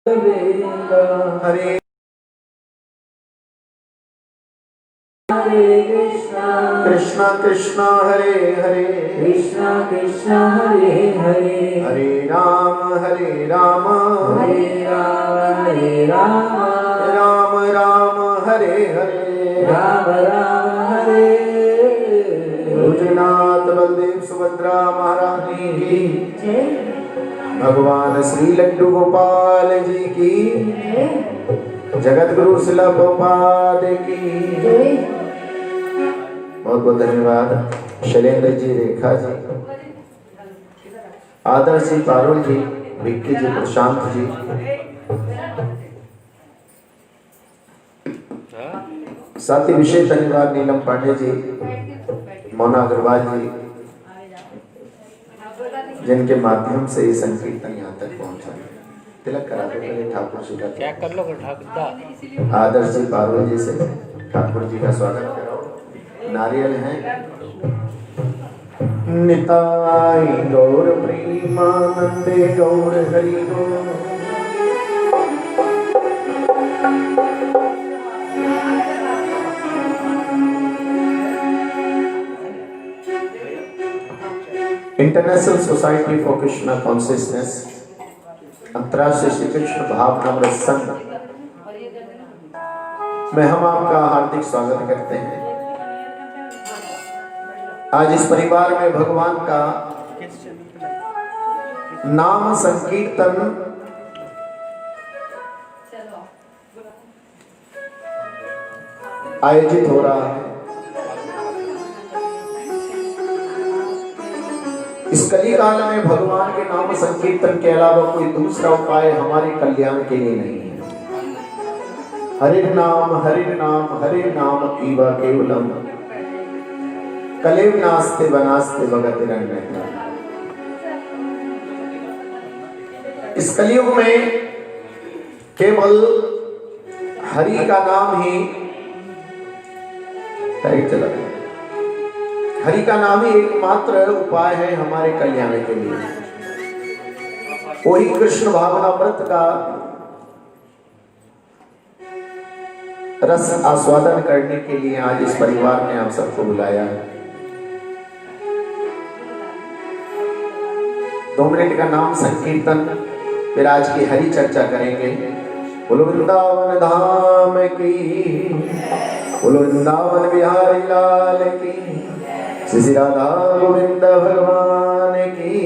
हरे कृष्णा कृष्णा हरे हरे कृष्णा कृष्णा हरे हरे हरे राम हरे राम राम राम हरे हरे राम राम हरे भोजनाथ बलदेव सुभद्रा महारानी की, भगवान श्री लड्डू गोपाल जी की, जगत गुरु शिला प्रभुपाद की। बहुत बहुत धन्यवाद शैलेंद्र जी, रेखा जी, आदर्श जी, पारुल जी, विक्की जी, प्रशांत जी, साथ ही विशेष धन्यवाद नीलम पांडे जी, मोना अग्रवाल जी, जिनके माध्यम से ये संकीर्तन यहाँ तक पहुंचा। तिलक करा दो पहले ठाकुर जी का। क्या कर लो ठाकुर? आदर्श जी, पारुल जी से ठाकुर जी का स्वागत कराओ। नारियल हैं। निताई गौर प्रेमानंदे गौर हरि गो। International Society for Krishna Consciousness, अंतर्राष्ट्रीय श्री कृष्ण भावनामृत संघ में हम आपका हार्दिक स्वागत करते हैं। आज इस परिवार में भगवान का नाम संकीर्तन आयोजित हो रहा है। इस कली काल में भगवान के नाम संकीर्तन के अलावा कोई दूसरा उपाय हमारे कल्याण के लिए नहीं है। हरि नाम हरि नाम ईवा केवलम कलेव नास्ते बनास्ते भगत रंग। इस कलयुग में केवल हरि का नाम ही चला, हरि का नाम ही एकमात्र उपाय है हमारे कल्याण के लिए। वही कृष्ण भावनामृत का रस आस्वादन करने के लिए आज इस परिवार ने आप सबको बुलाया है। 2 मिनट का नाम संकीर्तन, फिर आज की हरि चर्चा करेंगे। बोलो वृंदावन धाम की, बोलो वृंदावन बिहारी लाल की, श्री राधा गोविंद भगवान की।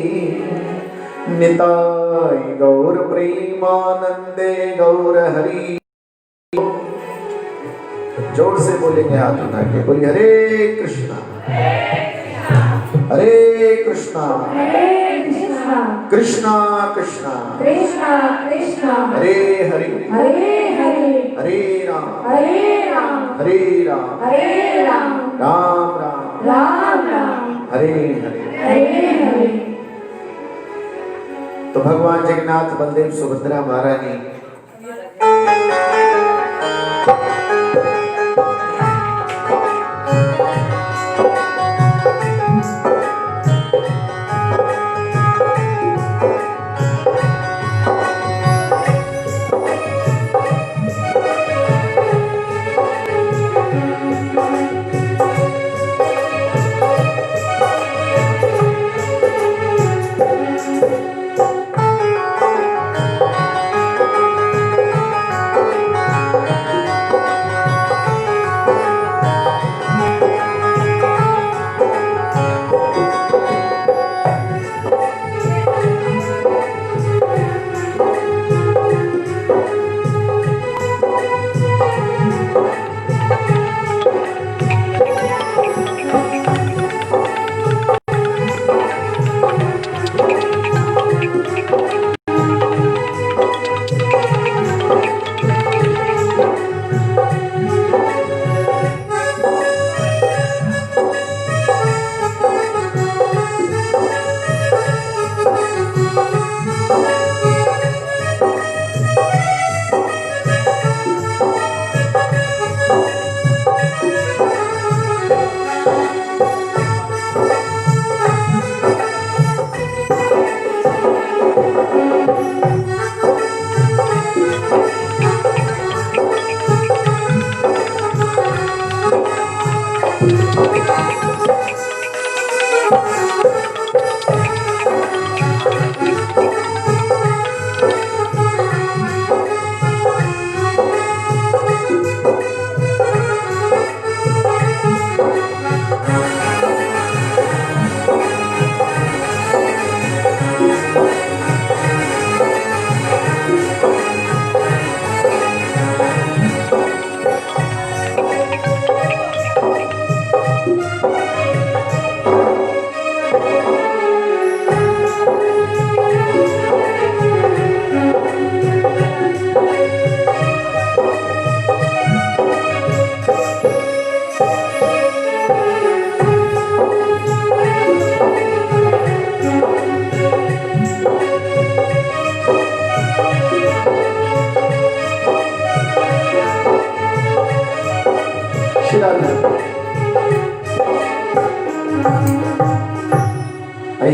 निताई गौर प्रेमानंदे गौर हरि। जोर से बोलेंगे हाथ उठा के, बोलिए हरे कृष्णा हरे कृष्णा कृष्णा कृष्णा हरे हरे हरे राम राम राम हरे हरे। तो भगवान जगन्नाथ बलदेव सुभद्रा महारानी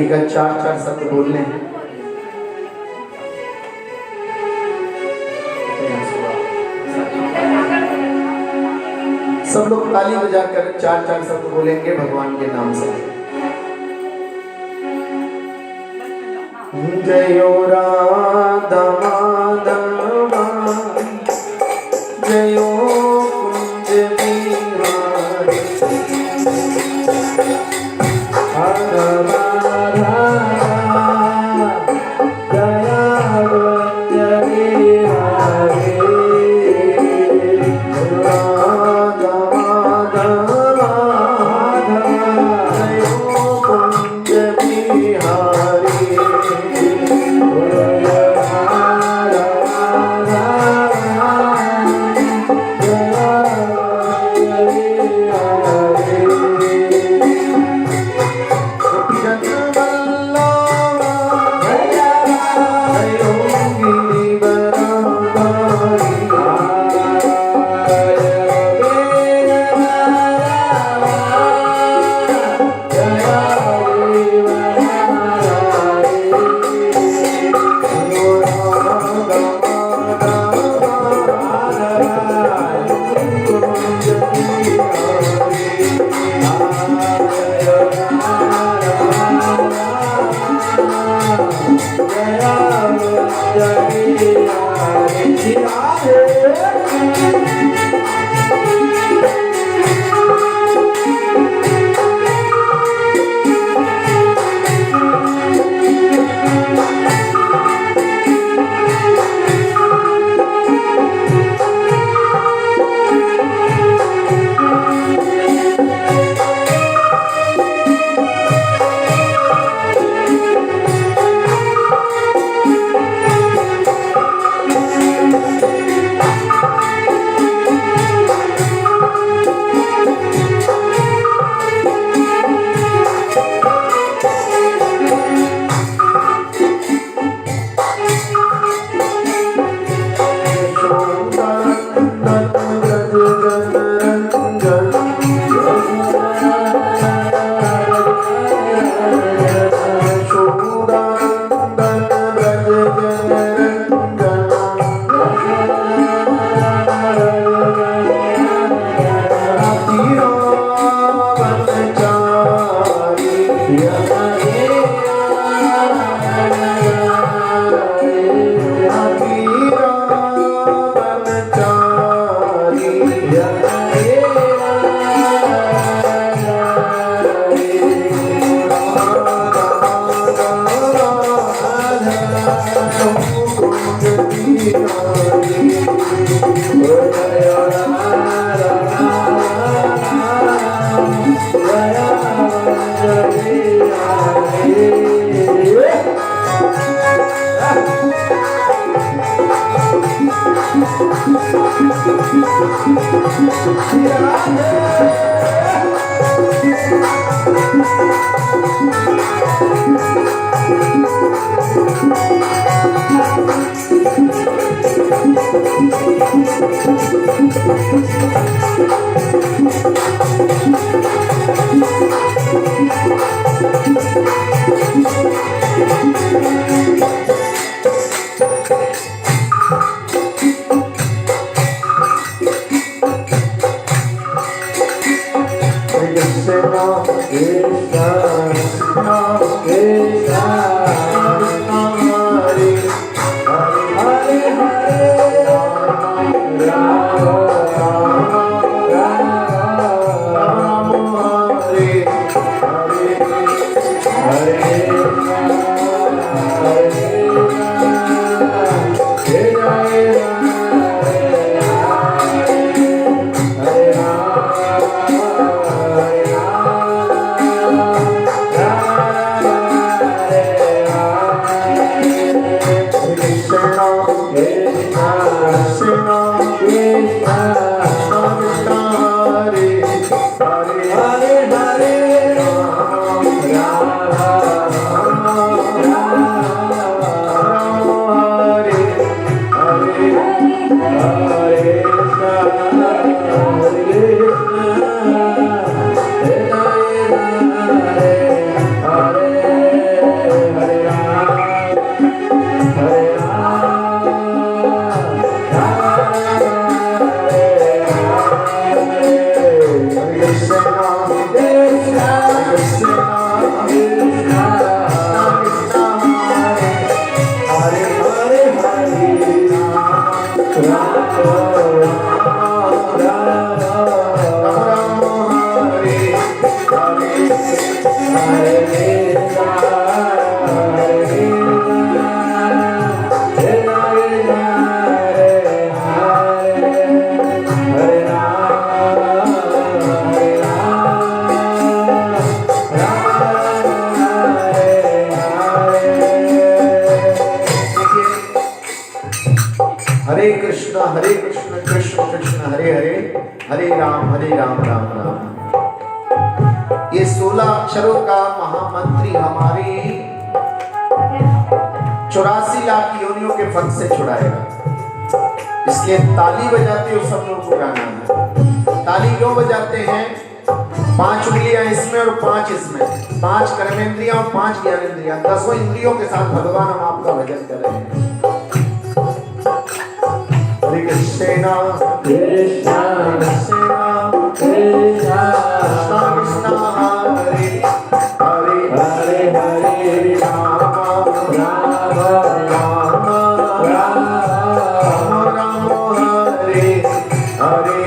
का 4-4 शब्द बोलने हैं। सब लोग ताली बजाकर 4-4 शब्द बोलेंगे भगवान के नाम से। जयो राधा माधवा जयो कुंज बिहारी Hare हरे कृष्ण कृष्ण कृष्ण हरे हरे, हरे राम राम राम। ये 16 अक्षरों का महामंत्री हमारी 84 लाख योनियों के फन से छुड़ाएगा। इसलिए ताली बजाते हो सब लोगों को गाना है। ताली क्यों बजाते हैं? 5 उंगलियां इसमें और 5 इसमें, 5 कर्मेंद्रियां और 5 ज्ञानेंद्रियां, 10 इंद्रियों के साथ भगवान हम आपका भजन कर रहे हैं। हरे कृष्णा कृष्णा कृष्णा कृष्णा कृष्णा हरे हरे हरे हरे राम राम राम राम राम हरे हरे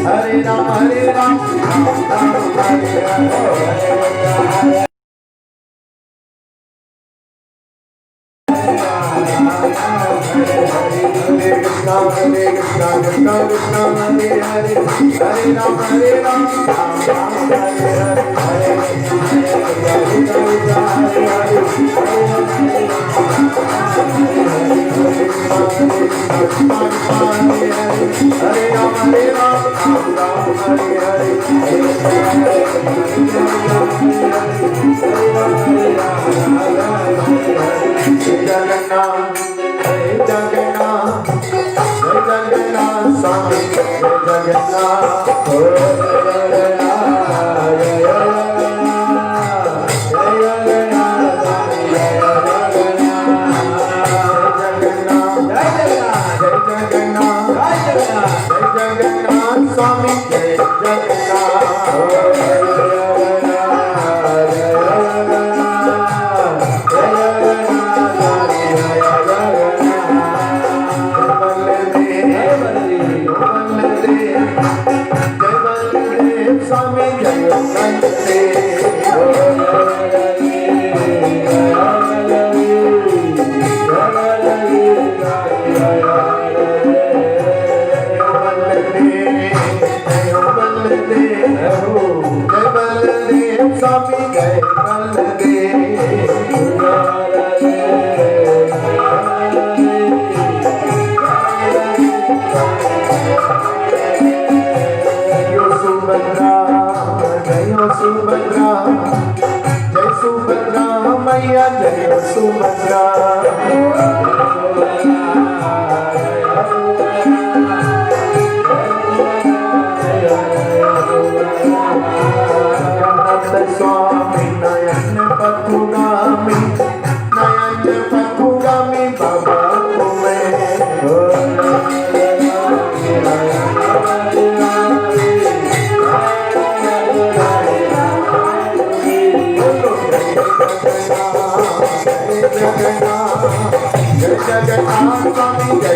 Hare स्वामी जय सुभद्रा जय सुभद्रा मैया जय सुभद्रा स्वामी नयन पथुगामी बाबा जय जगन्नाथ स्वामी जय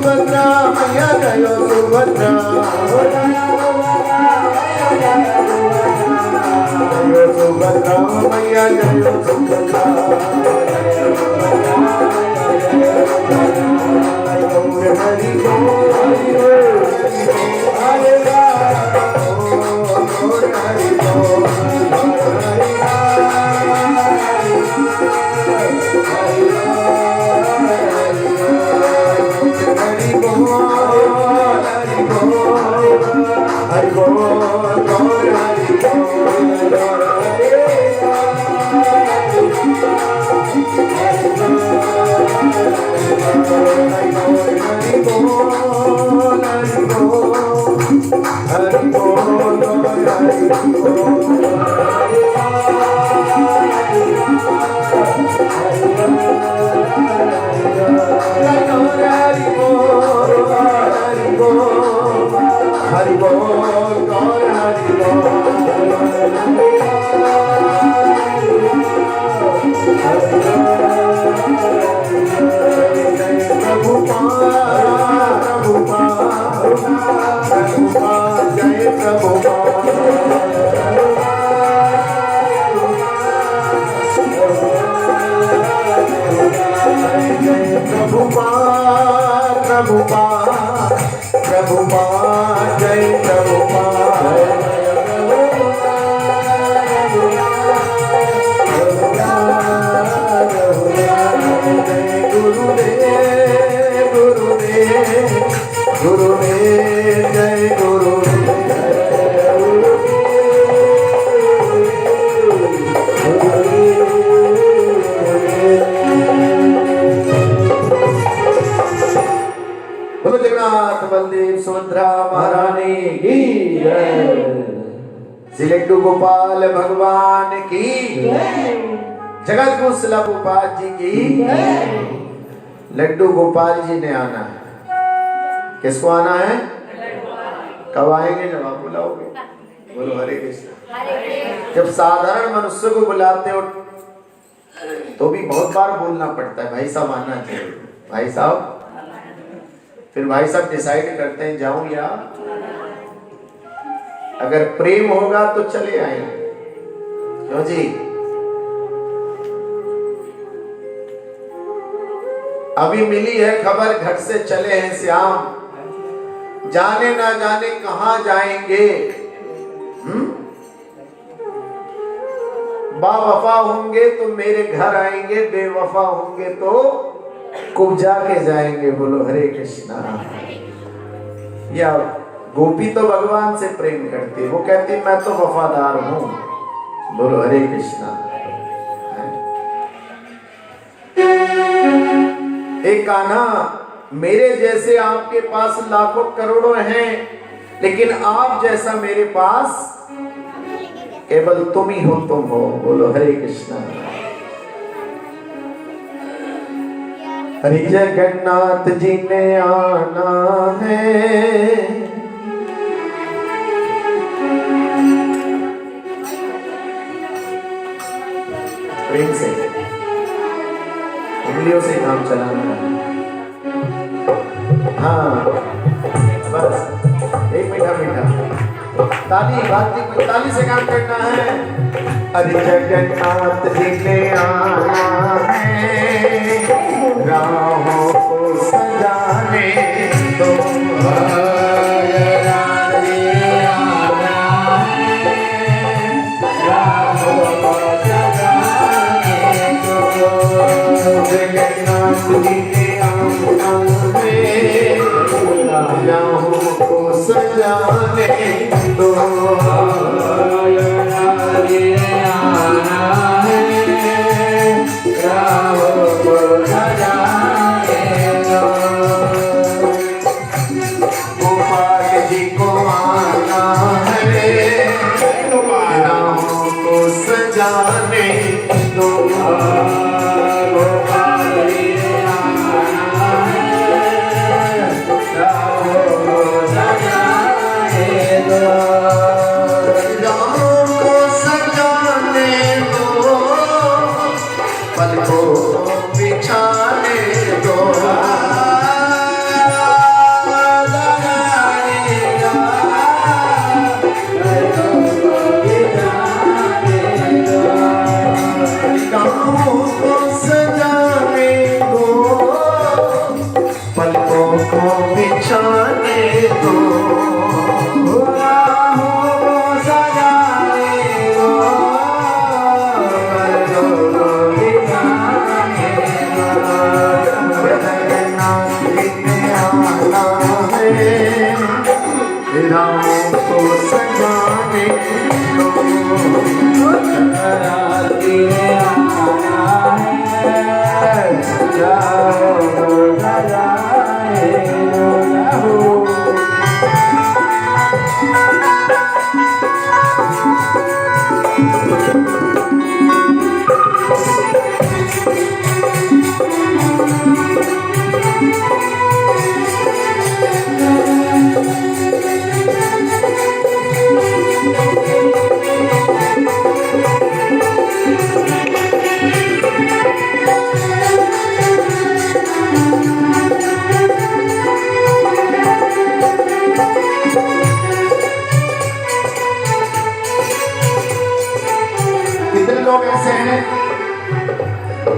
सुभद्रा मैया जय सुभद्रा सुभद्रा मैया जय सुभद्रा हरि प्रभुपाद जय प्रभुपाद गुरुदेव गुरुदेव गुरुदेव जय जगन्नाथ बलदेव सुभद्रा महारानी की श्री लड्डू गोपाल भगवान की जगत गुरु शिला गोपाल जी की लड्डू गोपाल जी ने आना है। किसको आना है? कब आएंगे? जब आप बुलाओगे। बोलो हरे कृष्ण। जब साधारण मनुष्य को बुलाते हो तो भी बहुत बार बोलना पड़ता है भाई साहब आना चाहिए, भाई साहब। फिर भाई साहब डिसाइड करते हैं जाऊं या, अगर प्रेम होगा तो चले आएंगे। क्यों जी? अभी मिली है खबर, घर से चले हैं श्याम, जाने ना जाने कहां जाएंगे। बावफा होंगे तो मेरे घर आएंगे, बेवफा होंगे तो कुब्जा के जाएंगे। बोलो हरे कृष्णा। या गोपी तो भगवान से प्रेम करती, वो कहती मैं तो वफादार हूं। बोलो हरे कृष्णा। एक कान्हा, मेरे जैसे आपके पास लाखों करोड़ों हैं, लेकिन आप जैसा मेरे पास केवल तुम ही हो, तुम हो। बोलो हरे कृष्णा। हरि जगन्नाथ जी ने आना है, प्रेम से, उंगलियों से काम चलाना है। हाँ बस एक मीठा मीठा ताली बात ताली से काम करना है। अरे जगन्नाथ जी ने आना है राहों को सजाने दो। जगन्नाथ जी ने आना है राहों को सजाने दो। गोपाल जी को आना है राहों को सजाने दो।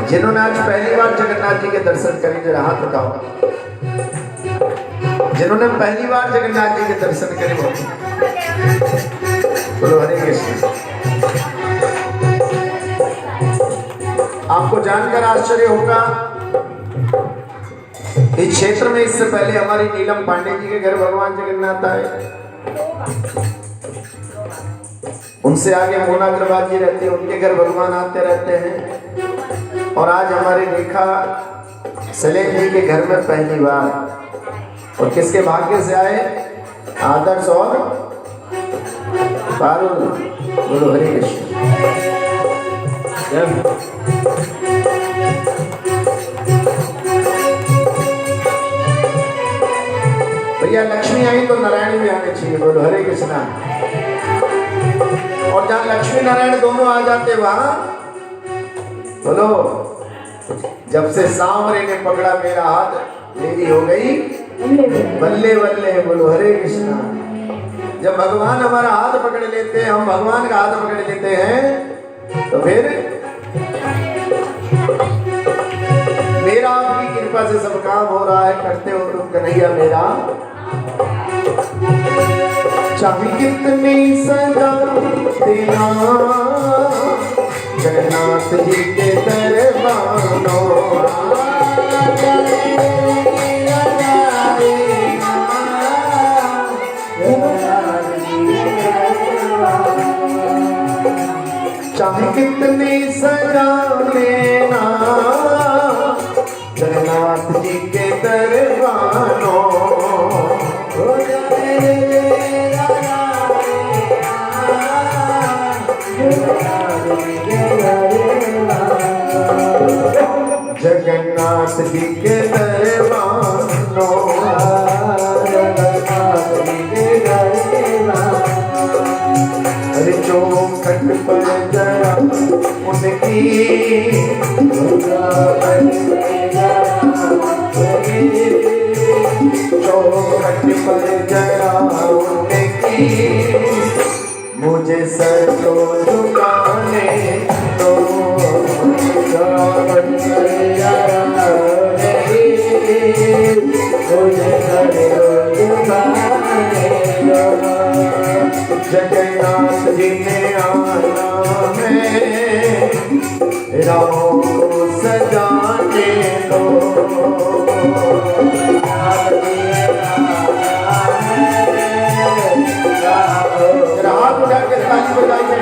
जिन्होंने आज पहली बार जगन्नाथ जी के दर्शन करे, जरा हाथ उठाओ। जिन्होंने पहली बार जगन्नाथ जी के दर्शन करे बोलो हरे कृष्ण। आपको जानकर आश्चर्य होगा इस क्षेत्र में इससे पहले हमारी नीलम पांडे जी के घर भगवान जगन्नाथ आए, उनसे आगे मोना अग्रवाल जी रहते हैं, उनके घर भगवान आते रहते हैं। और आज हमारे रेखा सलेम जी के घर में पहली बार। और किसके भाग्य से आए? आदर्श और पारुल। बोलो हरे कृष्ण। भैया लक्ष्मी आई तो नारायण भी आने चाहिए। बोलो हरे कृष्णा। और जहाँ लक्ष्मी नारायण दोनों आ जाते वहां बोलो जब से सांवरे ने पकड़ा मेरा हाथ मेरी हो गई बल्ले बल्ले। बोलो हरे कृष्णा। जब भगवान हमारा हाथ पकड़ लेते हैं, हम भगवान का हाथ पकड़ लेते हैं, तो फिर मेरा आपकी कृपा से सब काम हो रहा है। करते हो तुम कन्हैया मेरा। चाहे कितनी सजा देना जगन्नाथ जी के दरबारों। चाहे कितनी सजा लेना जगन्नाथ जी के दरबारों। जगन्नाथ जी के दरबारों। अरे चौखट पर जरा उनकी तो झुकाने दो। सावन करिया नहीं, मुझे घर झुकाने दो। जगन्नाथ जी ने आना है, राहों को सजाने दो। हाथ उठा के ताली बजाइए।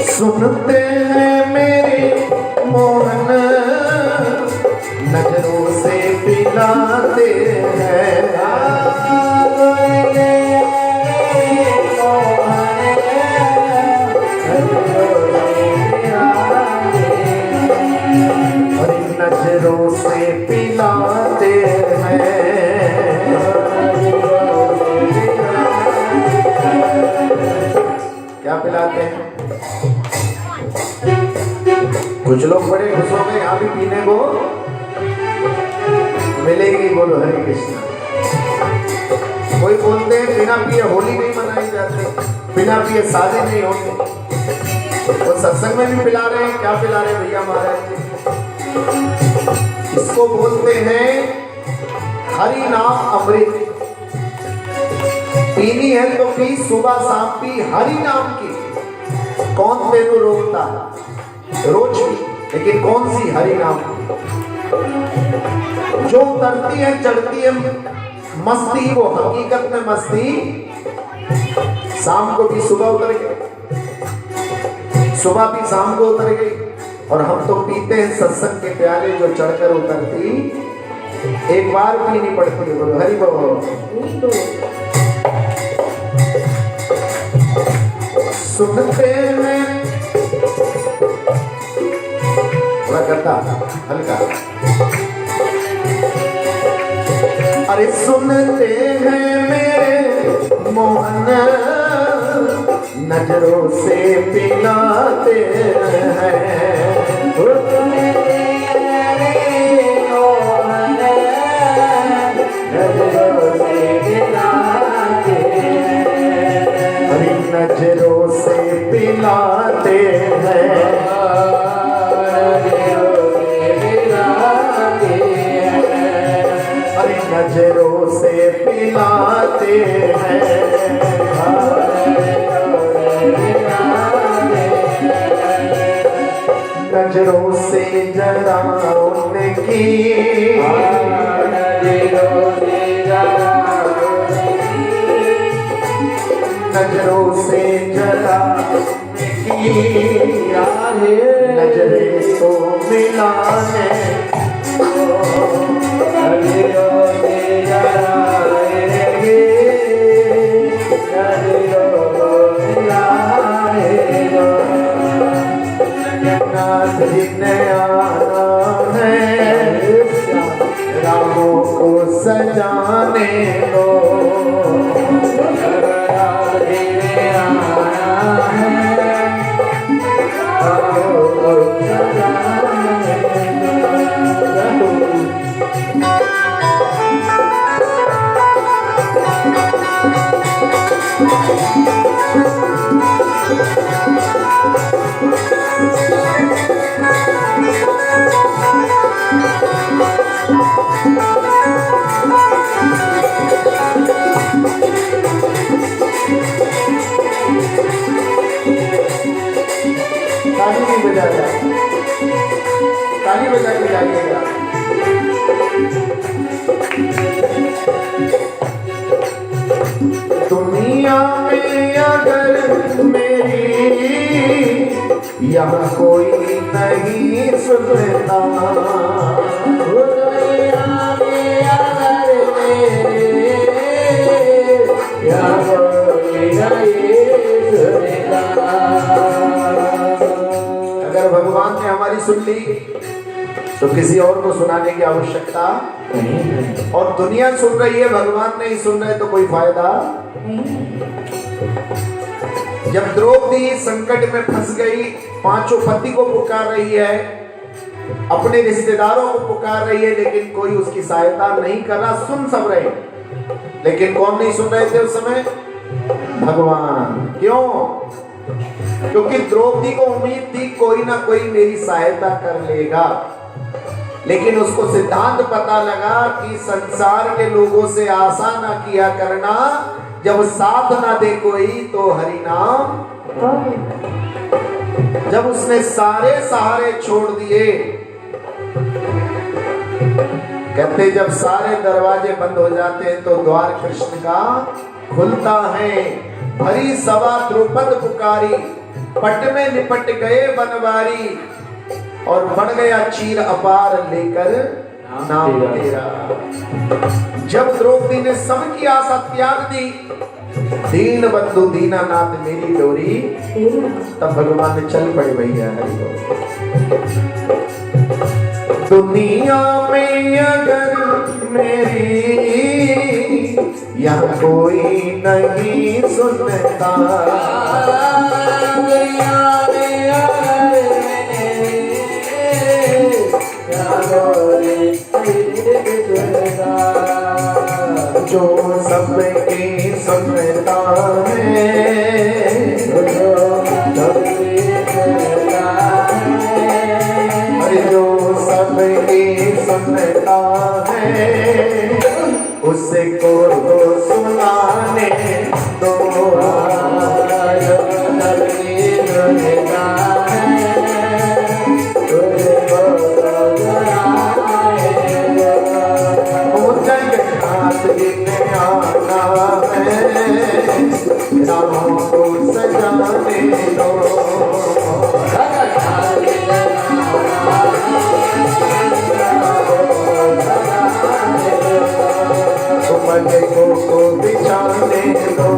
सुनते हैं मेरे मोहन, नजरों से पिलाते हैं। अरे नजरों से पिलाते हैं। क्या पिलाते हैं? कुछ लोग बड़े खुश हो गए, यहाँ भी पीने को मिलेगी। बोलो हरे कृष्णा। कोई बोलते हैं बिना पिए होली नहीं मनाई जाती, बिना पिए शादी नहीं होती। वो सत्संग में भी पिला रहे हैं। क्या पिला रहे हैं भैया महाराज जी? इसको बोलते हैं हरि नाम अमृत। पीनी है तो पी, सुबह शाम पी, हरि नाम की। कौन तेरे रोकता है? रोज की, लेकिन कौन सी? हरि नाम की। जो उतरती है चढ़ती है मस्ती, वो हकीकत में मस्ती शाम को भी सुबह उतर गई, सुबह भी शाम को उतर गई। और हम तो पीते हैं सत्संग के प्याले जो चढ़कर उतरती एक बार पीनी पड़ती है। बोलो हरि बोल। सुनते हैं करता हल्का। अरे सुनते हैं मेरे मोहन, नजरों से पिलाते हैं। अरे नजरों से पिलाते हैं। नजरों से पिलाते हैं। नजरों से जरा उनकी, नजरों से जरा उनकी, नजरें तो मिलाने जगन्नाथ जी ने आना है, राहों को सजाने दो। जगन्नाथ जी ने आना है, राहों को सजाने दो। ताली नहीं बजाया, ताली बजा के जाइएगा। दुनिया में अगर मेरी यहाँ कोई नहीं सुनता। दुनिया में अगर या कोई नहीं सुनेगा। अगर भगवान ने हमारी सुन ली तो किसी और को सुनाने की आवश्यकता नहीं। और दुनिया सुन रही है, भगवान नहीं सुन रहे तो कोई फायदा। जब द्रौपदी संकट में फंस गई, पांचों पति को पुकार रही है, अपने रिश्तेदारों को पुकार रही है, लेकिन कोई उसकी सहायता नहीं कर रहा। सुन सब रहे, लेकिन कौन नहीं सुन रहे थे उस समय? भगवान। क्यों? क्योंकि द्रौपदी को उम्मीद थी कोई ना कोई मेरी सहायता कर लेगा, लेकिन उसको सिद्धांत पता लगा कि संसार के लोगों से आशा ना किया करना, जब साथ ना दे कोई तो हरि नाम। जब उसने सारे सहारे छोड़ दिए, कहते जब सारे दरवाजे बंद हो जाते हैं तो द्वार कृष्ण का खुलता है। भरी सभा द्रौपद पुकारी, पट में निपट गए बनवारी, और बढ़ गया चीर अपार लेकर नाम तेरा। जब द्रौपदी ने सबकी आशा त्याग दी, दीन बंधु दीनानाथ मेरी डोरी, तब भगवान ने चल पड़े भैया हरि बोल। दुनिया में अगर मेरी यहाँ कोई नहीं सुनता, दुनिया में अगर जो सबकी सुनता है, जो सबकी सुनता है, उसे को सुनाने दो। राहों को सजाने दो, मलकों को बिछाने दो,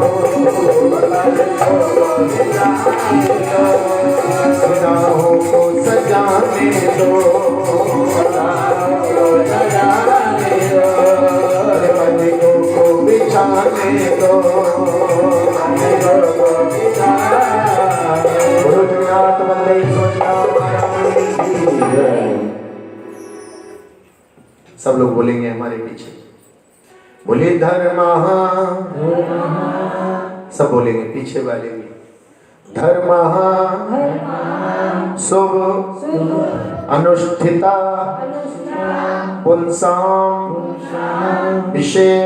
राहों को सजाने दो, मलकों को बिछाने दो। सब लोग बोलेंगे हमारे पीछे, बोले धर्मा। सब बोलेंगे पीछे वाले भी, धर्मा शुभ अनुष्ठिता पुंसाम विषय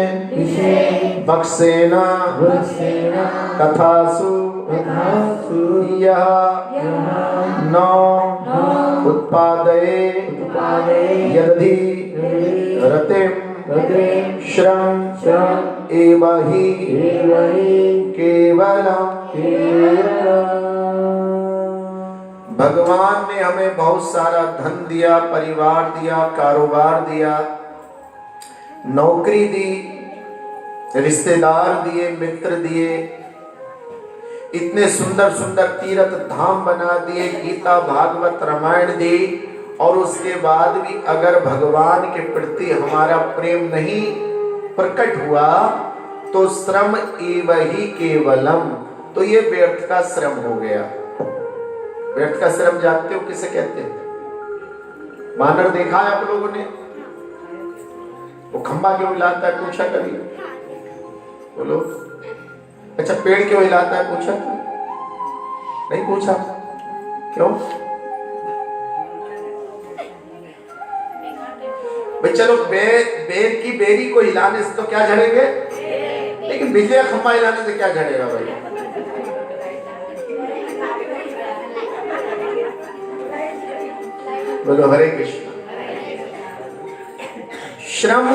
बक्सेना कथासु यह न उत्पादये यदि रतिम श्रम एव हि केवलम। भगवान ने हमें बहुत सारा धन दिया, परिवार दिया, कारोबार दिया, नौकरी दी, रिश्तेदार दिए, मित्र दिए, इतने सुंदर सुंदर तीर्थ धाम बना दिए, गीता भागवत रामायण दी, और उसके बाद भी अगर भगवान के प्रति हमारा प्रेम नहीं प्रकट हुआ तो श्रम एव हि केवलम, तो ये व्यर्थ का श्रम हो गया। व्यर्थ का श्रम जानते हो किसे कहते हैं? वानर देखा है आप लोगों ने? वो खंबा क्यों हिलाता है पूछा कभी? बोलो। अच्छा, पेड़ क्यों हिलाता है पूछा? नहीं पूछा? क्यों? भाई चलो, बेर की बेरी को हिलाने से तो क्या झड़ेंगे, लेकिन बिजली का खंबा हिलाने से क्या झड़ेगा भाई? बोलो हरे कृष्ण। श्रम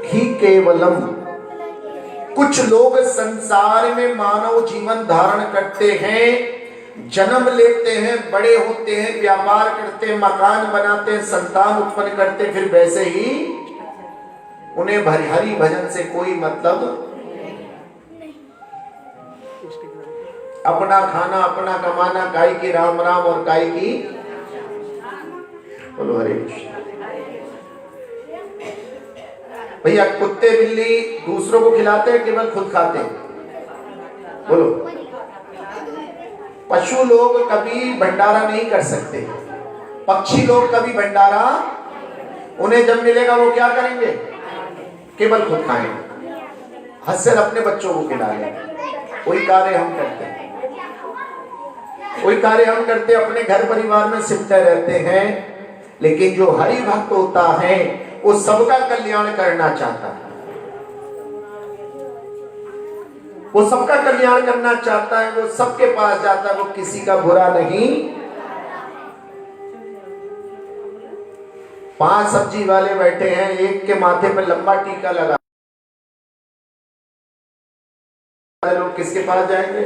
ही केवलम। कुछ लोग संसार में मानव जीवन धारण करते हैं, जन्म लेते हैं, बड़े होते हैं, व्यापार करते हैं, मकान बनाते हैं, संतान उत्पन्न करते हैं, फिर वैसे ही उन्हें हरि भजन से कोई मतलब, अपना खाना अपना कमाना, काय की राम राम और काय की बोलो हरे कृष्ण। भैया कुत्ते बिल्ली दूसरों को खिलाते हैं, केवल खुद खाते हैं? बोलो। पशु लोग कभी भंडारा नहीं कर सकते, पक्षी लोग कभी भंडारा, उन्हें जब मिलेगा वो क्या करेंगे? केवल खुद खाएंगे, हंसकर अपने बच्चों को खिलाएंगे। वही कार्य हम करते हैं, वही कार्य हम करते हैं, अपने घर परिवार में सिमटे रहते हैं। लेकिन जो हरि भक्त होता है वो सबका कल्याण करना चाहता है, वो सबका कल्याण करना चाहता है, वो सबके पास जाता है, वो किसी का बुरा नहीं। 5 सब्जी वाले बैठे हैं, एक के माथे पे लंबा टीका लगा, लोग किसके पास जाएंगे?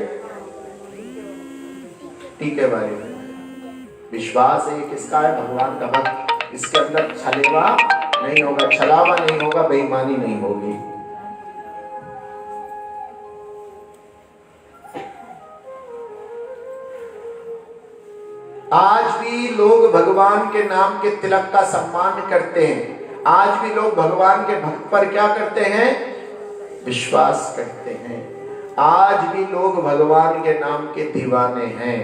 टीके वाले। विश्वास है किसका है? भगवान का भक्त। इसके अंदर छलेवा नहीं होगा, छलावा नहीं होगा, बेईमानी नहीं होगी। आज भी लोग भगवान के नाम के तिलक का सम्मान करते हैं, आज भी लोग भगवान के भक्त पर क्या करते हैं? विश्वास करते हैं। आज भी लोग भगवान के नाम के दीवाने हैं।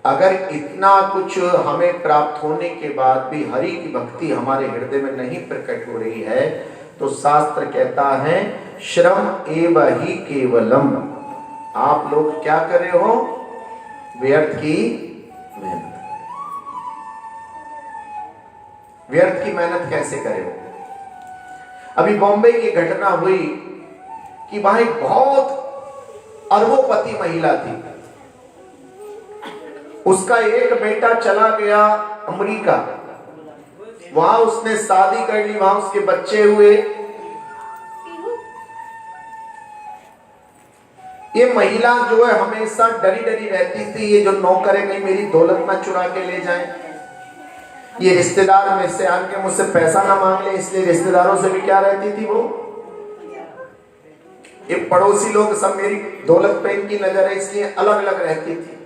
अगर इतना कुछ हमें प्राप्त होने के बाद भी हरि की भक्ति हमारे हृदय में नहीं प्रकट हो रही है, तो शास्त्र कहता है श्रम एव ही केवलम। आप लोग क्या कर रहे हो? व्यर्थ की मेहनत। व्यर्थ की मेहनत कैसे करे हो? अभी बॉम्बे की घटना हुई कि वहां एक बहुत अरबोपति महिला थी, उसका एक बेटा चला गया अमेरिका, वहां उसने शादी कर ली, वहां उसके बच्चे हुए। ये महिला जो है हमेशा डरी डरी रहती थी, ये जो नौकर है कहीं मेरी दौलत ना चुरा के ले जाए, ये रिश्तेदार में से आके मुझसे पैसा ना मांग ले, इसलिए रिश्तेदारों से भी क्या रहती थी वो, ये पड़ोसी लोग सब मेरी दौलत पे इनकी नजर है, इसलिए अलग अलग रहती थी।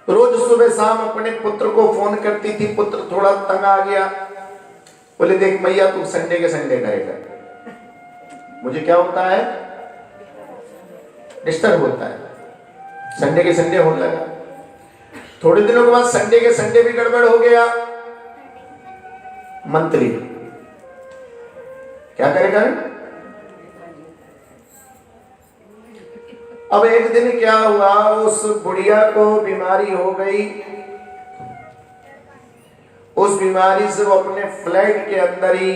रोज सुबह शाम अपने पुत्र को फोन करती थी, पुत्र थोड़ा तंग आ गया, बोले देख मैया तू संडे के संडे करेगा, मुझे क्या होता है? डिस्टर्ब होता है, संडे के संडे होने लगा। थोड़े दिनों के बाद संडे के संडे भी गड़बड़ हो गया। मंत्री क्या करेगा? अब एक दिन क्या हुआ, उस बुढ़िया को बीमारी हो गई। उस बीमारी से वो अपने फ्लैट के अंदर ही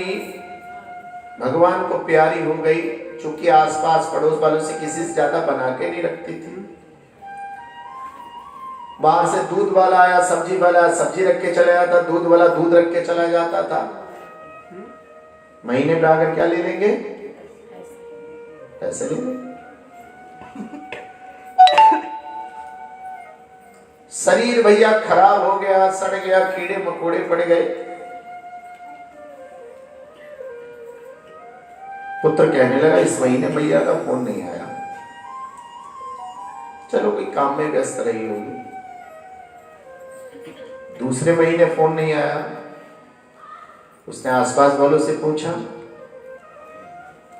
भगवान को प्यारी हो गई, चूंकि आसपास पड़ोस वालों से किसी से ज्यादा बना के नहीं रखती थी। बाहर से दूध वाला आया, सब्जी वाला सब्जी रख के चला जाता, दूध वाला दूध रख के चला जाता था। महीने में आकर क्या ले लेंगे? पैसे लेंगे। शरीर भैया खराब हो गया, सड़ गया, कीड़े मकोड़े पड़ गए। पुत्र कहने लगा इस महीने भैया का फोन नहीं आया, चलो कोई काम में व्यस्त रही होगी। दूसरे महीने फोन नहीं आया, उसने आसपास वालों से पूछा,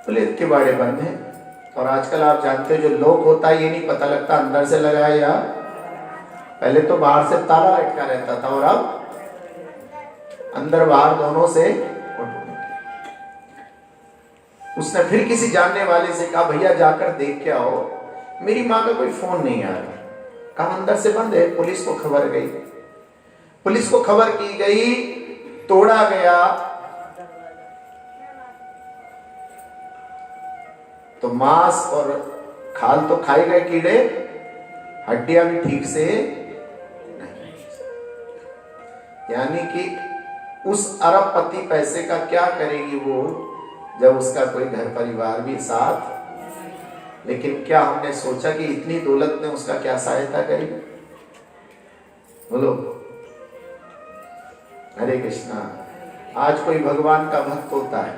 बोले इसके बाड़े बंद हैं। और आजकल आप जानते हो जो लॉक होता है ये नहीं पता लगता अंदर से लगाया या पहले तो बाहर से ताला लटका रहता था और अब अंदर बाहर दोनों से। उसने फिर किसी जानने वाले से कहा भैया जाकर देख के आओ, मेरी माँ का कोई फोन नहीं आ रहा। कहा अंदर से बंद है। पुलिस को खबर गई, पुलिस को खबर की गई, तोड़ा गया तो मांस और खाल तो खाए गए कीड़े, हड्डियां भी ठीक से नहीं। यानी कि उस अरबपति पैसे का क्या करेगी वो, जब उसका कोई घर परिवार भी साथ। लेकिन क्या हमने सोचा कि इतनी दौलत ने उसका क्या सहायता करी? बोलो हरे कृष्णा। आज कोई भगवान का भक्त होता है,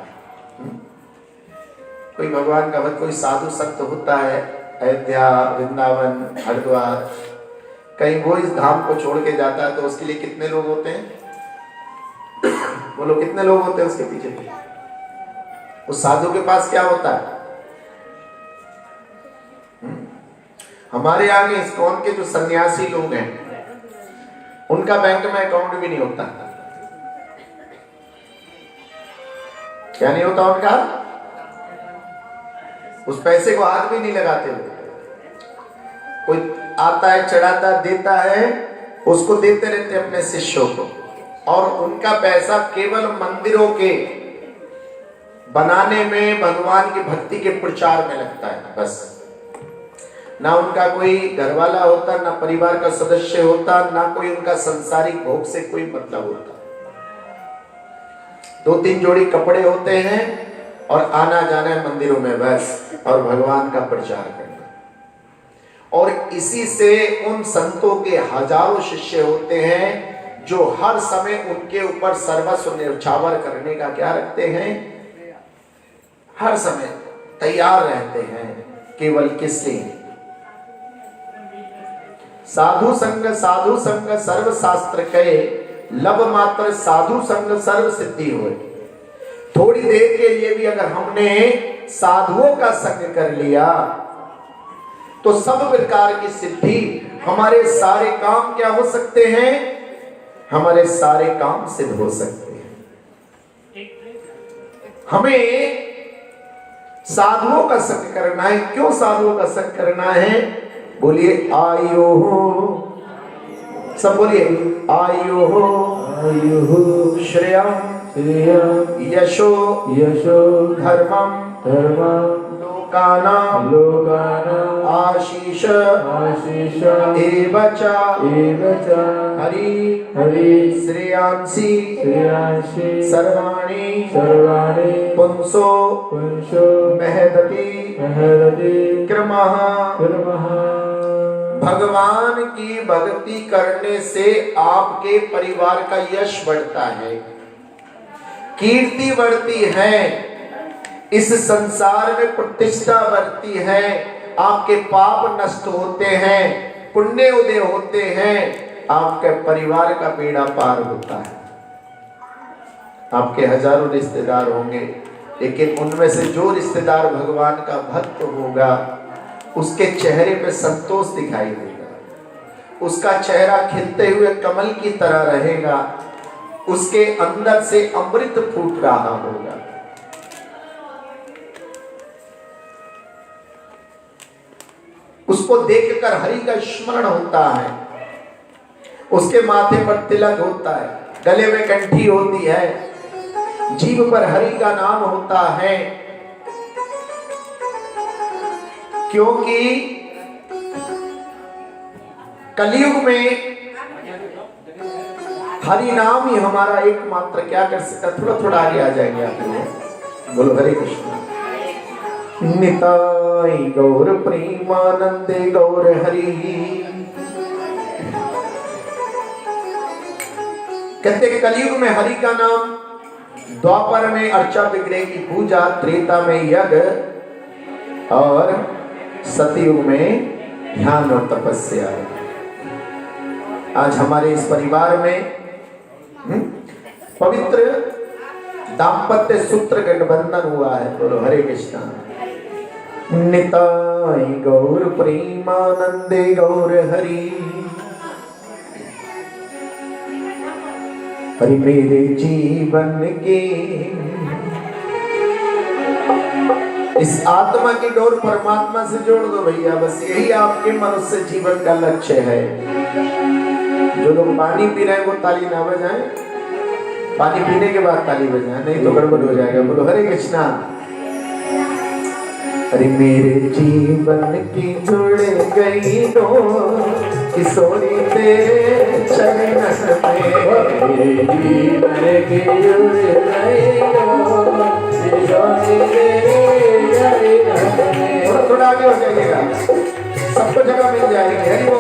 कोई भगवान का भक्त, कोई साधु संत होता है अयोध्या, वृंदावन, हरिद्वार, कहीं वो इस धाम को छोड़ के जाता है तो उसके लिए कितने लोग होते हैं? बोलो कितने लोग होते हैं उसके पीछे? उस साधु के पास क्या होता है? हमारे आगे इस्कॉन के जो सन्यासी लोग हैं उनका बैंक में अकाउंट भी नहीं होता। क्या नहीं होता उनका? उस पैसे को हाथ भी नहीं लगाते वो। कोई आता है, चढ़ाता, देता है, उसको देते रहते अपने शिष्यों को, और उनका पैसा केवल मंदिरों के बनाने में, भगवान की भक्ति के प्रचार में लगता है बस। ना उनका कोई घरवाला होता, ना परिवार का सदस्य होता, ना कोई उनका संसारिक भोग से कोई मतलब होता। 2-3 जोड़ी कपड़े होते हैं और आना जाना है मंदिरों में बस, और भगवान का प्रचार करना। और इसी से उन संतों के हजारों शिष्य होते हैं जो हर समय उनके ऊपर सर्वस्व न्यौछावर करने का क्या रखते हैं? हर समय तैयार रहते हैं। केवल किस लिए? साधु संग सर्व शास्त्र कहे, लब मात्र साधु संग सर्व सिद्धि होए। थोड़ी देर के लिए भी अगर हमने साधुओं का संग कर लिया तो सब प्रकार की सिद्धि, हमारे सारे काम क्या हो सकते हैं? हमारे सारे काम सिद्ध हो सकते हैं। हमें साधुओं का संग करना है। क्यों साधुओं का संग करना है? बोलिए आयो हो, सब बोलिए आयो हो श्रेयम यशो धर्मम लोकानां आशीष एवच हरि श्रेयांसी सर्वाणि पुंसो महदति क्रमः। भगवान की भक्ति करने से आपके परिवार का यश बढ़ता है, कीर्ति बढ़ती है, इस संसार में प्रतिष्ठा बढ़ती है, आपके पाप नष्ट होते हैं, पुण्य उदय होते हैं, आपके परिवार का बेड़ा पार होता है। आपके हजारों रिश्तेदार होंगे, लेकिन उनमें से जो रिश्तेदार भगवान का भक्त होगा उसके चेहरे पे संतोष दिखाई देगा, उसका चेहरा खिलते हुए कमल की तरह रहेगा, उसके अंदर से अमृत फूट रहा होगा। उसको देखकर हरि का स्मरण होता है, उसके माथे पर तिलक होता है, गले में कंठी होती है, जीभ पर हरि का नाम होता है, क्योंकि कलयुग में हरि नाम ही हमारा एकमात्र क्या कर सकता। थोड़ा थोड़ा आगे आ जाएंगे आप लोग। बोलो हरे कृष्ण। निताई गौर प्रेमानंदे गौर हरि। कहते कलयुग में हरि का नाम, द्वापर में अर्चा विग्रह की पूजा, त्रेता में यज्ञ, और सतयुग में ध्यान और तपस्या। आज हमारे इस परिवार में पवित्र दाम्पत्य सूत्र गठबंधन हुआ है। बोलो हरे कृष्णा। निताई गौर प्रेमानंदे गौर हरि। हरि मेरे जीवन के इस आत्मा की डोर परमात्मा से जोड़ दो भैया, बस यही आपके मनुष्य जीवन का लक्ष्य है। जो लोग पानी पी रहे हैं वो ताली ना बजाएं, पानी पीने के बाद ताली बजाएं, नहीं तो गड़बड़ हो जाएगा। बोलो हरे कृष्णा। अरे मेरे जीवन की जुड़ गई डोर, किशोरी तेरे चरणन में जीवन की जुड़ गई किशोरी तेरे चरणन में। थोड़ा आगे हो जाइएगा, सबको जगह मिल जाएगी। हरि बोल।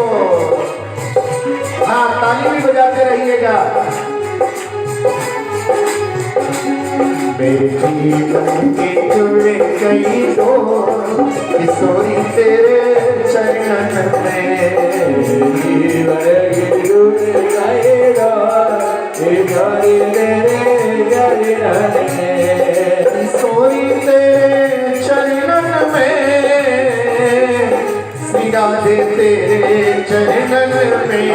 हाँ, ताली भी बजाते रहिएगा। मेरे जीवन के जुड़े कई दो किशोरी तेरे चरणन में जीवन की जुड़ गई किशोरी तेरे चरणन में। किशोरी तेरे चरणन में श्री राधे तेरे चरणन में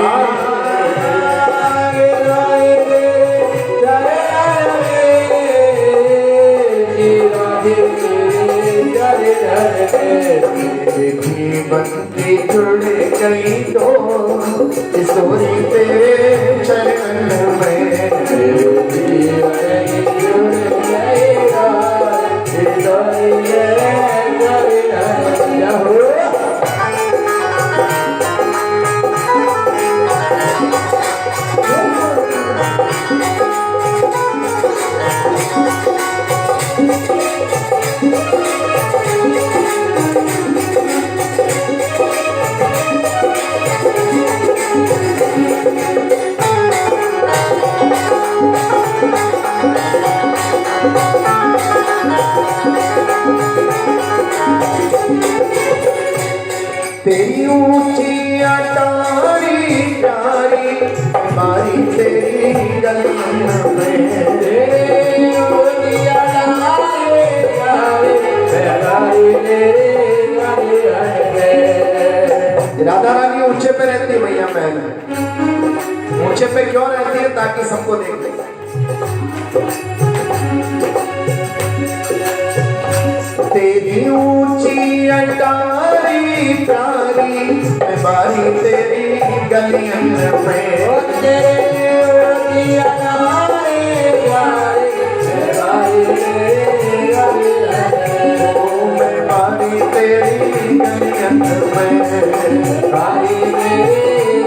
जीवन के जुड़े कई दो किशोरी तेरे चरणन में जीवन की जुड़ गई किशोरी तेरे चरणन में। तेरी ऊंची अटारी प्यारी हमारी तेरी गलियों में राधा रानी ऊंचे पे रहती है भैया। महल ऊंचे पे क्यों रहती है? ताकि सबको देख ले। तेरी ऊंची अटारी प्यारी मैं बारी तेरी गलियन में मैं बारी तेरी गलियन में बारी मेरी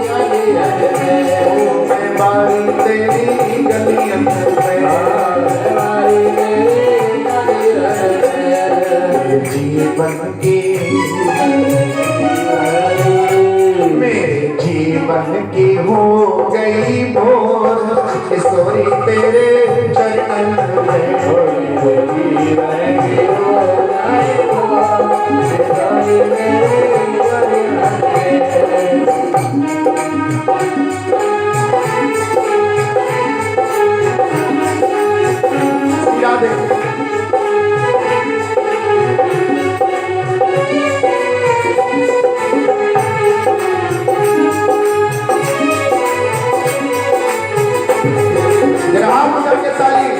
गलियन में। मैं बारी तेरी गलियन में बारी मेरी गलियन में। जीवन की मेरे जीवन की हो गई भोर किशोरी तेरे चरणन में जीवन की हो गई भोर किशोरी तेरे चरणन में। याद है जरा आप करके ताली।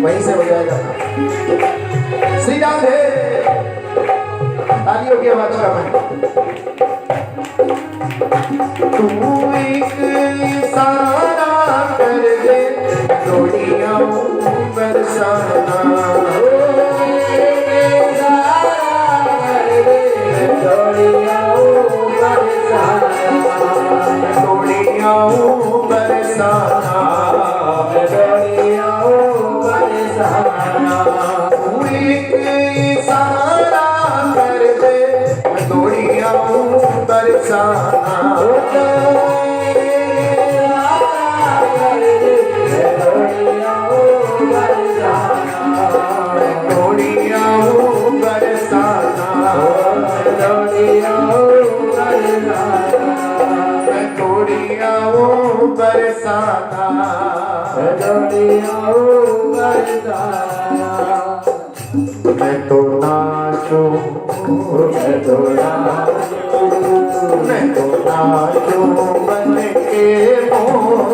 वहीं से हो जाएगा। श्री राधे तालियों की आवाज का मैं तू एक इशारा कर दे डोलियां बरसाना डोलियां बरसाना तू एक इशारा कर दे डोलियां बरसाना मैं तो नाच नाचूं मैं तो नाचूं बन के मोर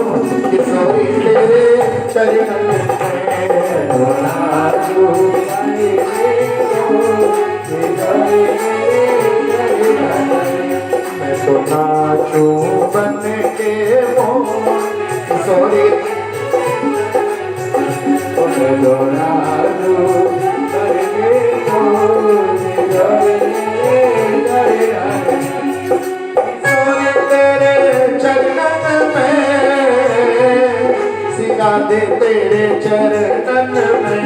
किशोरी तेरे चरण में नाचूं बन के मैं तो नाचूं बन के मोर किशोरी तेरे चरणन में सिखा दे तेरे चरणन में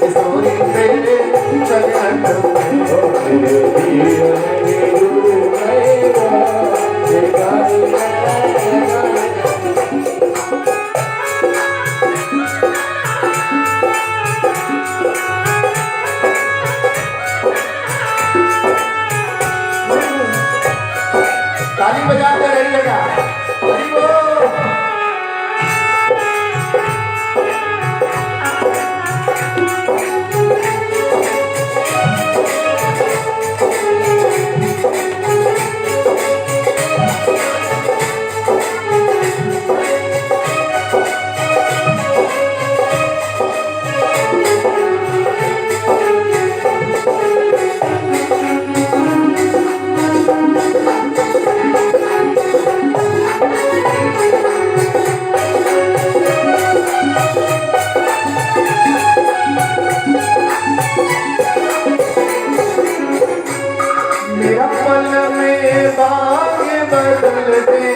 किशोरी तेरे चरण ताली बजाते रहिएगा। हरि बोल। मेरा पल में भाग्य बदल दे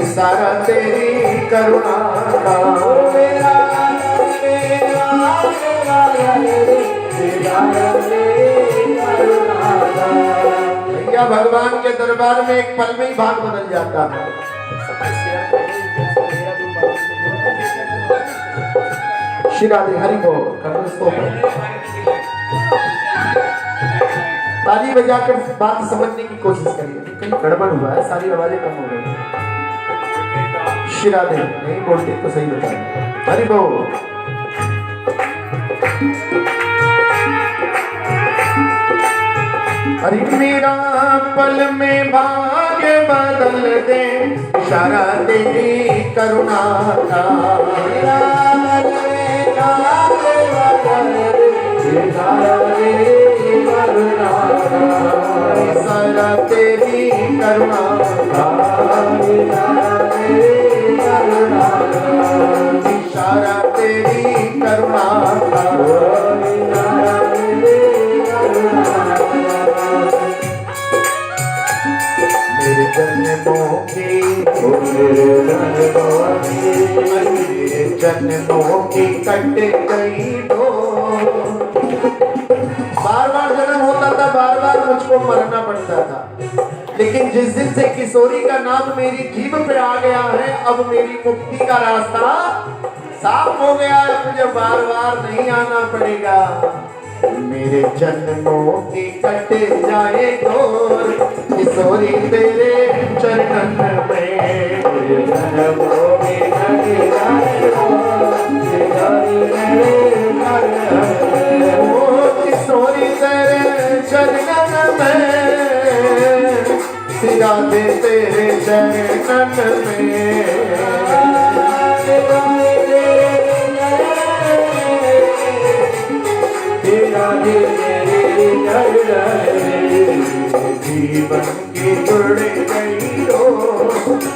इशारा तेरी करुणा का मेरा भैया भगवान के दरबार में एक पल में ही भाग बदल जाता है। श्री राधे हरि बोल ताली बजाकर बात समझने की कोशिश करिए। कहीं गड़बड़ हुआ है, सारी आवाजें कम हो गई। श्री राधे नहीं बोलते तो सही बताए। हरि बोल। हरि मेरा पल में भाग्य बदल दे इशारा तेरी करुणा का मेरा पल में भाग्य बदल दे इशारा तेरी करुणा का इशारा तेरी करुणा का इशारा तेरी करुणा का मेरे जन्मों की कट गई दो। बार बार जन्म होता था, बार बार मुझको मरना पड़ता था, लेकिन जिस दिन से किशोरी का नाम मेरी जीभ पे आ गया है, अब मेरी मुक्ति का रास्ता साफ हो गया है। मुझे बार बार नहीं आना पड़ेगा। मेरे जन्मों की कट जाए डोर किशोरी तेरे चरणन में जन्मों की कट जाए किशोरी तेरे चरणन में सिरा दे तेरे चरणन में जीवन की जुड़ गई रो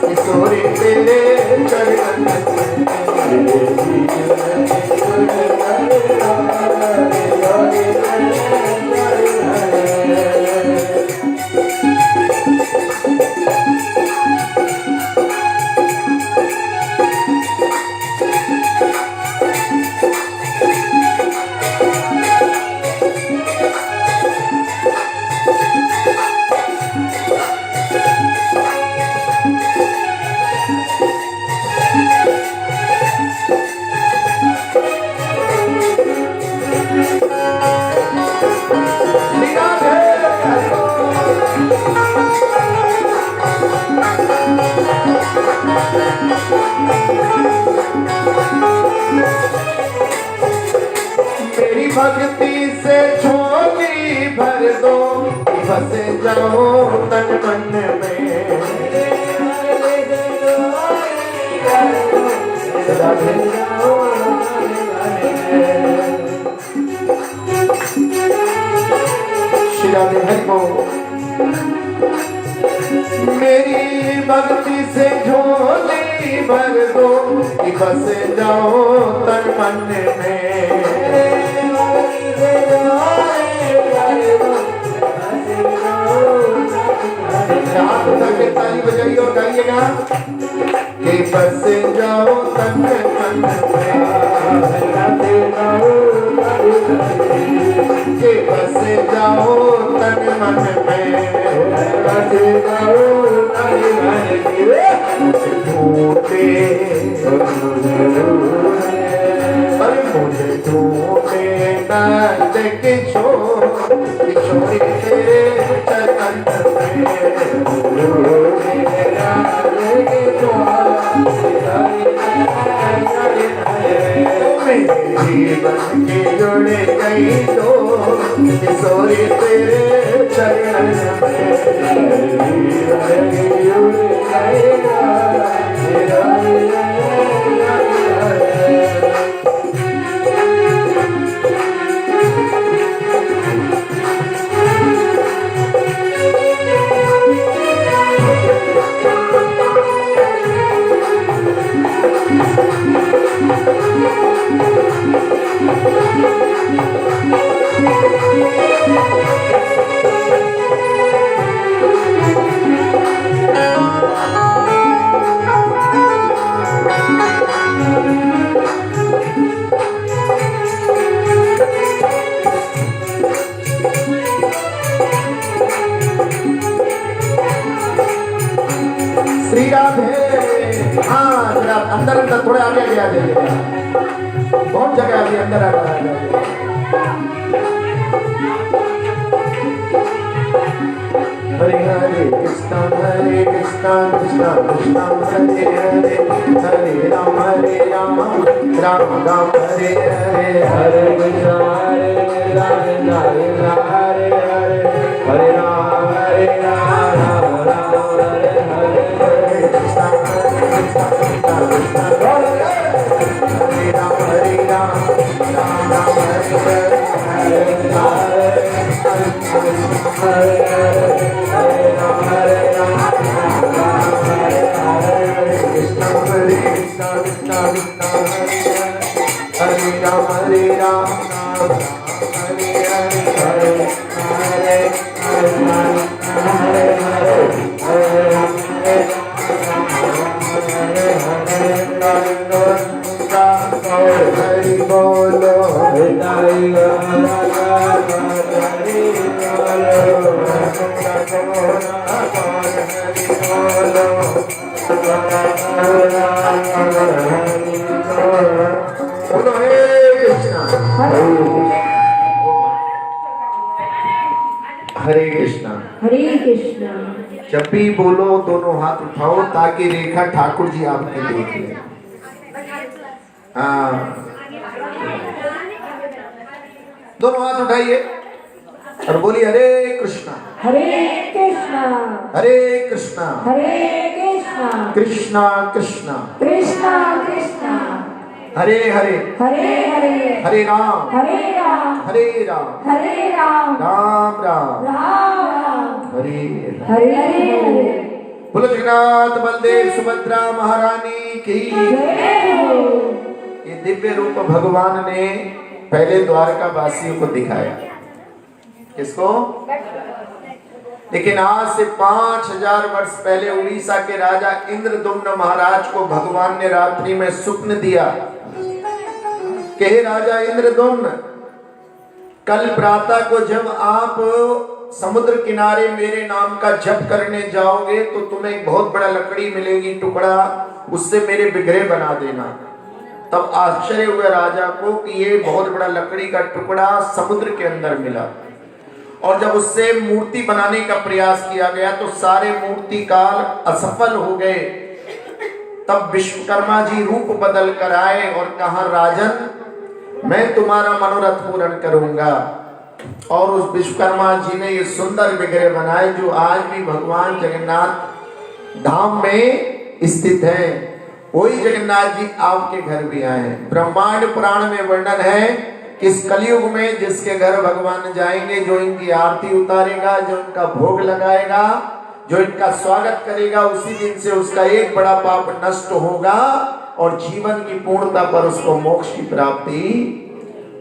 किशोरी तेरे चरणन फंस जाओ तन मन में। श्री राधे हरि बोल। मेरी भक्ति से झोली भर दो कि बस जाओ तन मन में। हाथ उठा के ताली बजाइए और गाइएगा कि बस जाओ तन मन में, कि बस जाओ तन मन में। झूठे अरे मुझे झूठे दर्द किशोरी तेरे चरण में। जीवन के जुड़े गई तो किशोरी तेरे चरण में। श्री राधे। हाँ जरा अंदर अंदर थोड़े आगे आगे आ जाइए, बहुत जगह अभी अंदर आ जाइए। हरे हरे कृष्णा कृष्णा कृष्णा हरे हरे, हरे राम राम राम हरे हरे। हरे कृष्णा हरे राम हरे हरे, हरे राम राम राम हरे हरे। कृष्णा कृष्णा कृष्णा हरे राम राम राम हरे हरे। हरे राम हरे हरे, हरि बोलो बोलो हे कृष्णा। हरे कृष्णा हरे कृष्णा। जब भी बोलो दोनों हाथ उठाओ ताकि रेखा ठाकुर जी आपके देख ले। हाँ दोनों हाथ उठाइए और बोलिए हरे कृष्णा हरे कृष्णा हरे कृष्णा हरे कृष्णा कृष्णा कृष्णा कृष्णा कृष्णा हरे हरे हरे हरे हरे राम हरे राम हरे राम हरे राम राम राम राम राम हरे हरे हरे। बोलो जगन्नाथ बलदेव सुभद्रा महारानी की। जय हो। ये दिव्य रूप भगवान ने पहले द्वारका वासियों को दिखाया। किसको? लेकिन आज से 5000 वर्ष पहले उड़ीसा के राजा इंद्रदुम्न महाराज को भगवान ने रात्रि में स्वप्न दिया कि हे राजा इंद्रदुम्न, कल प्रातः को जब आप समुद्र किनारे मेरे नाम का जप करने जाओगे तो तुम्हें एक बहुत बड़ा लकड़ी मिलेगी टुकड़ा, उससे मेरे विग्रह बना देना। तब आश्चर्य हुआ राजा को कि ये बहुत बड़ा लकड़ी का टुकड़ा समुद्र के अंदर मिला। और जब उससे मूर्ति बनाने का प्रयास किया गया तो सारे मूर्तिकार असफल हो गए। तब विश्वकर्मा जी रूप बदल कर आए और कहा, राजन मैं तुम्हारा मनोरथ पूर्ण करूंगा। और उस विश्वकर्मा जी ने ये सुंदर विग्रह बनाए जो आज भी भगवान जगन्नाथ धाम में स्थित है। वही जगन्नाथ जी आपके घर भी आए हैं। ब्रह्मांड पुराण में वर्णन है कि इस कलयुग में जिसके घर भगवान जाएंगे, जो इनकी आरती उतारेगा, जो इनका भोग लगाएगा, जो इनका स्वागत करेगा, उसी दिन से उसका एक बड़ा पाप नष्ट होगा और जीवन की पूर्णता पर उसको मोक्ष की प्राप्ति।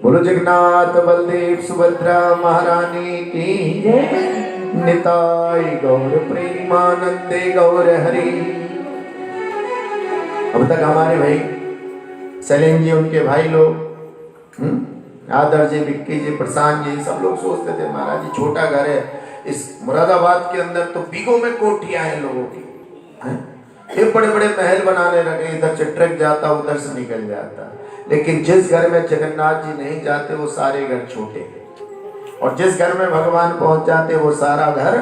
बोलो जगन्नाथ बलदेव सुभद्रा महारानी की निताई गौर प्रेमानंदे गौर हरि। अब तक हमारे भाई सलीम जी, उनके भाई लोग आदर जी, विक्की जी, प्रशांत जी, सब लोग सोचते थे महाराज जी छोटा घर है। इस मुरादाबाद के अंदर तो बीघों में कोठियां हैं लोगों की, ये बड़े बड़े महल बनाने लगे, इधर से ट्रक जाता उधर से निकल जाता। लेकिन जिस घर में जगन्नाथ जी नहीं जाते वो सारे घर छोटे, और जिस घर में भगवान पहुंच जाते वो सारा घर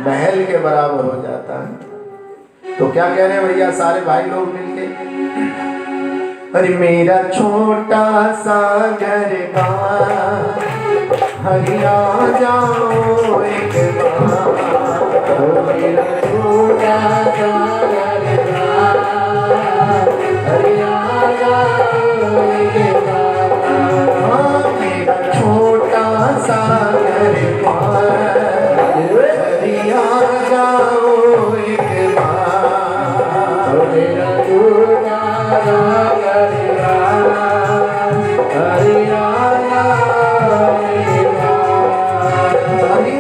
महल के बराबर हो जाता है। तो क्या कह रहे हैं भैया सारे भाई लोग मिलके, अरे मेरा छोटा सा घर का हरिया जाओ एक बार, मेरा छोटा सा घर का हरिया जाओ एक बार, मेरा छोटा सा घर का हरिया जाओ एक बार, मेरा छोटा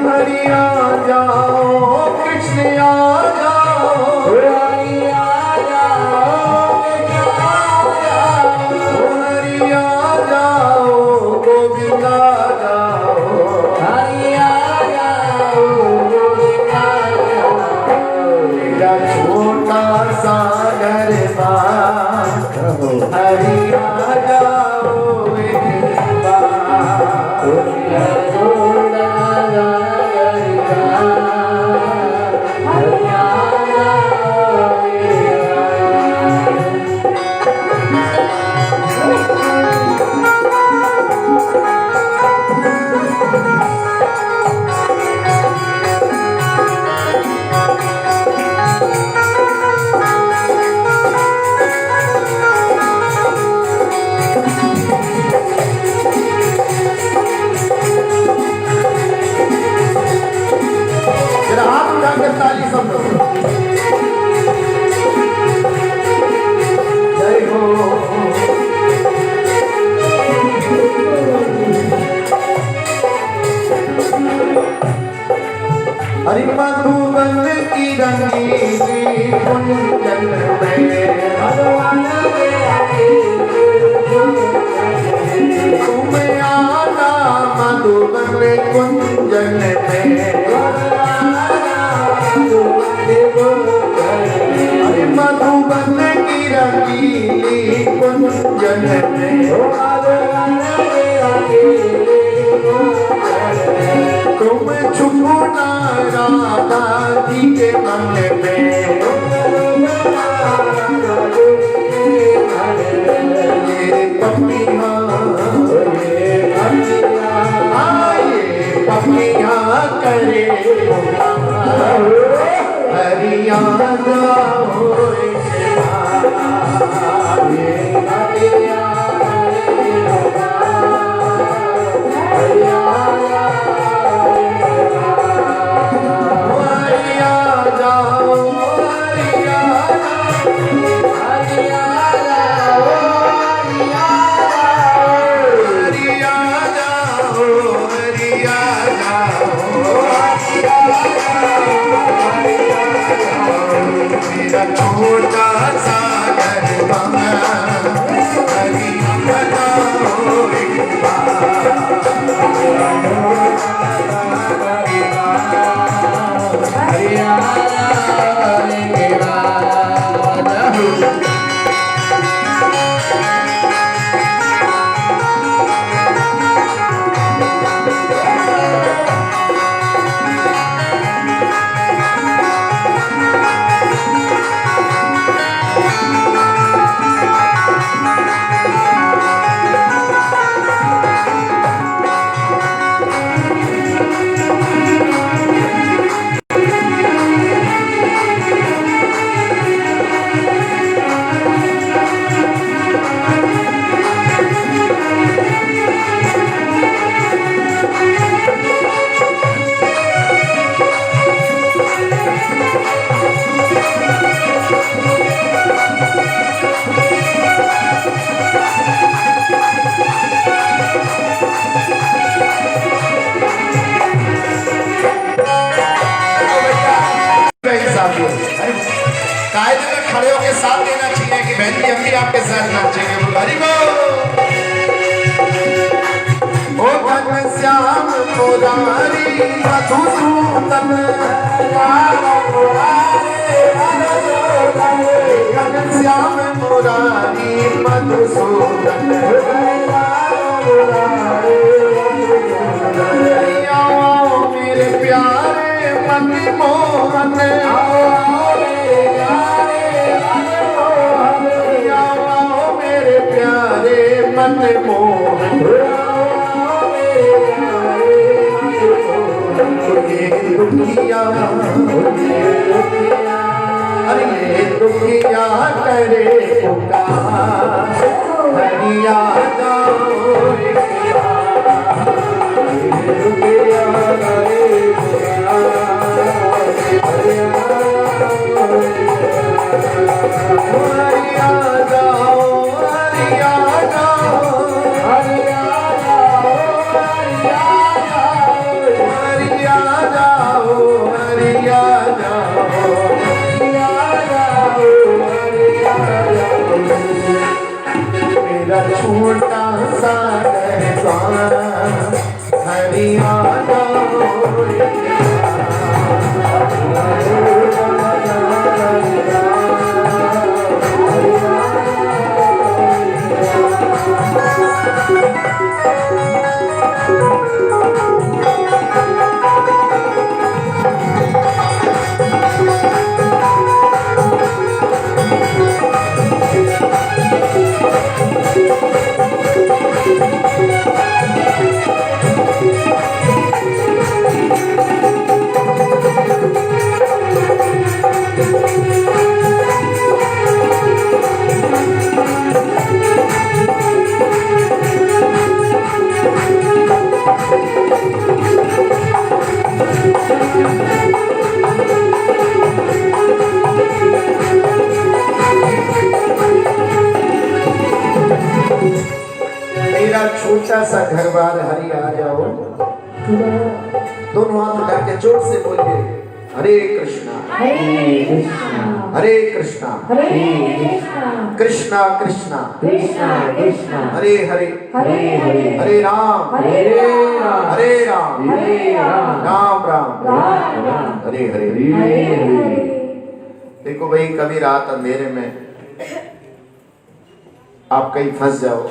हरिया जाओ कृष्ण आ जाओ, हरिया जाओ हरिया जाओ गोविंदा जाओ, हरिया जाओ गोविंदा जाओ, मेरा छोटा सा घर हरिया जाओ एक बार, हरि मधुबन की रंगीली कुंजन में भगवान तुम आना मधुबन कुंजन में, हरि मधुबन की रंगीली कुंजन में, तुम छुपना राधा जी के मन में, ये पपिया करे हरिया जाओ एक बार, साथ दो। कायदे में खड़े होकर साथ देना चाहिए कि बहन जी हम भी आपके साथ नाचेंगे। बोलो हरि बोल। ओ घनश्याम मुरारी मधुसूदन घनश्याम मुरारी मधुसूदन आओ मेरे प्यारे मनमोहन आओ मेरे प्यारे मनमोहन दुखिया अरे दुखिया करे पुकार हरिया जाओ दुखिया करे हरिया जाओ हरिया जाओ हरिया जाओ हरिया जाओ हरिया जाओ मेरा छोटा सा दरबार हरिया जाओ मेरा छोटा सा घर बार हरि आ जाओ। दोनों हाथ उठा के जोर से बोलिए हरे कृष्णा हरे कृष्णा कृष्णा कृष्णा हरे हरे हरे राम राम राम हरे हरे। देखो भाई कभी रात अंधेरे में आप कहीं फंस जाओ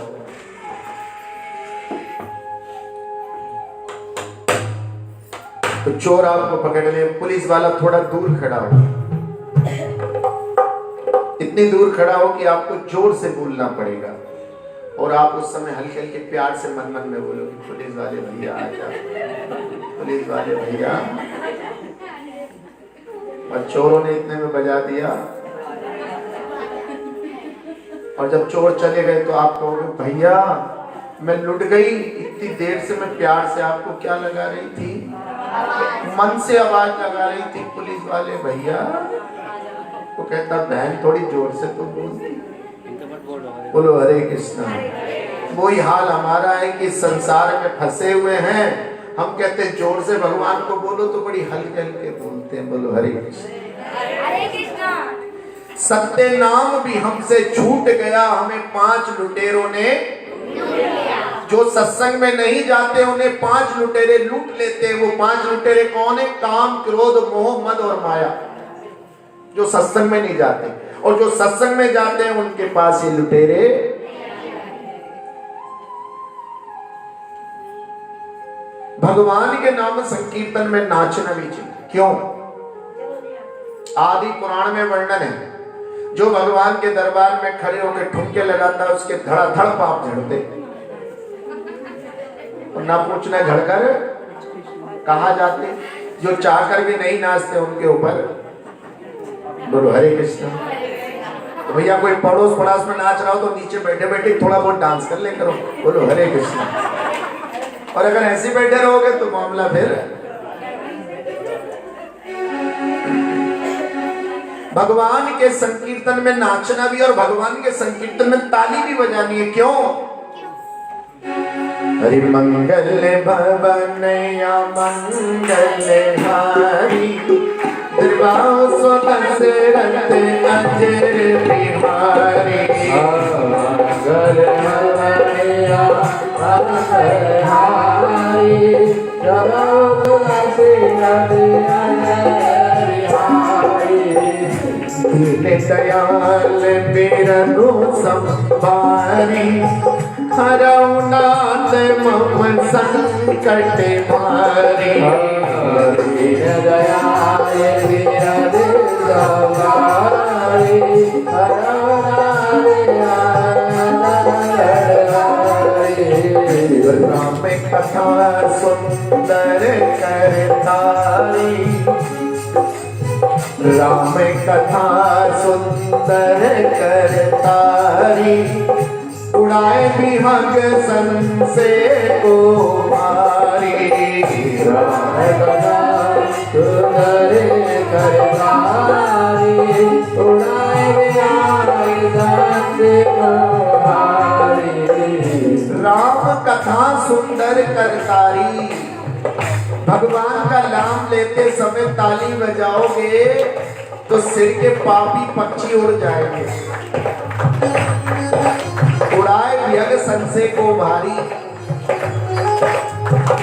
तो चोर आपको पकड़ ले, पुलिस वाला थोड़ा दूर खड़ा हो, इतनी दूर खड़ा हो कि आपको जोर से बोलना पड़ेगा और आप उस समय हल्के हल्के प्यार से मन मन में बोलो कि पुलिस वाले भैया आ जाओ, पुलिस वाले भैया। और चोरों ने इतने में बजा दिया और जब चोर चले गए तो आप कहोगे भैया मैं लुट गई, इतनी देर से मैं प्यार से आपको क्या लगा रही थी, मन से आवाज लगा रही थी पुलिस वाले भैया। तो कहता बहन थोड़ी जोर से तो बोल। बोलो हरे कृष्णा। वही हाल हमारा है कि संसार में फंसे हुए हैं, हम कहते जोर से भगवान को बोलो तो बड़ी हल्के हल्के बोलते हैं। बोलो हरे कृष्णा। सत्य नाम भी हमसे छूट गया, हमें 5 लुटेरों ने जो सत्संग में नहीं जाते उन्हें 5 लुटेरे लूट लेते हैं। वो 5 लुटेरे कौन है? काम, क्रोध, मोह, मद और माया, जो सत्संग में नहीं जाते। और जो सत्संग में जाते हैं उनके पास ये लुटेरे। भगवान के नाम संकीर्तन में नाचना भी चाहिए। क्यों? आदि पुराण में वर्णन है, जो भगवान के दरबार में खड़े होकर ठुमके लगाता है उसके धड़ाधड़ पाप झड़ते। और ना पूछना झड़कर कहा जाते, जो चाहकर भी नहीं नाचते उनके ऊपर। बोलो हरे कृष्ण। तो भैया कोई पड़ोस पड़ास में नाच रहा हो तो नीचे बैठे बैठे थोड़ा बहुत डांस कर ले करो। बोलो हरे कृष्ण। और अगर ऐसे बैठे रहोगे तो मामला फिर। भगवान के संकीर्तन में नाचना भी और भगवान के संकीर्तन में ताली भी बजानी है। क्यों? हरि मंगल भवन या मंगल हारी दरबार दशरथ अजर बिहारी मंगल मैया हारी जब दशरथ दीन दयाल बिरनु संभारी हरऊ नाथ मम संकट मारी दीन दयाल बिरनु संभारी राम कथा सुंदर करतारी राम कथा सुंदर करतारी उड़ाए विहग सन से को मारी राम कथा सुंदर करतारी उड़ाए विहग सन से को मारी राम कथा सुंदर करतारी। भगवान का नाम लेते समय ताली बजाओगे तो सिर के पापी पक्षी उड़ जाएंगे। उड़ाए व्यग संशय को भारी,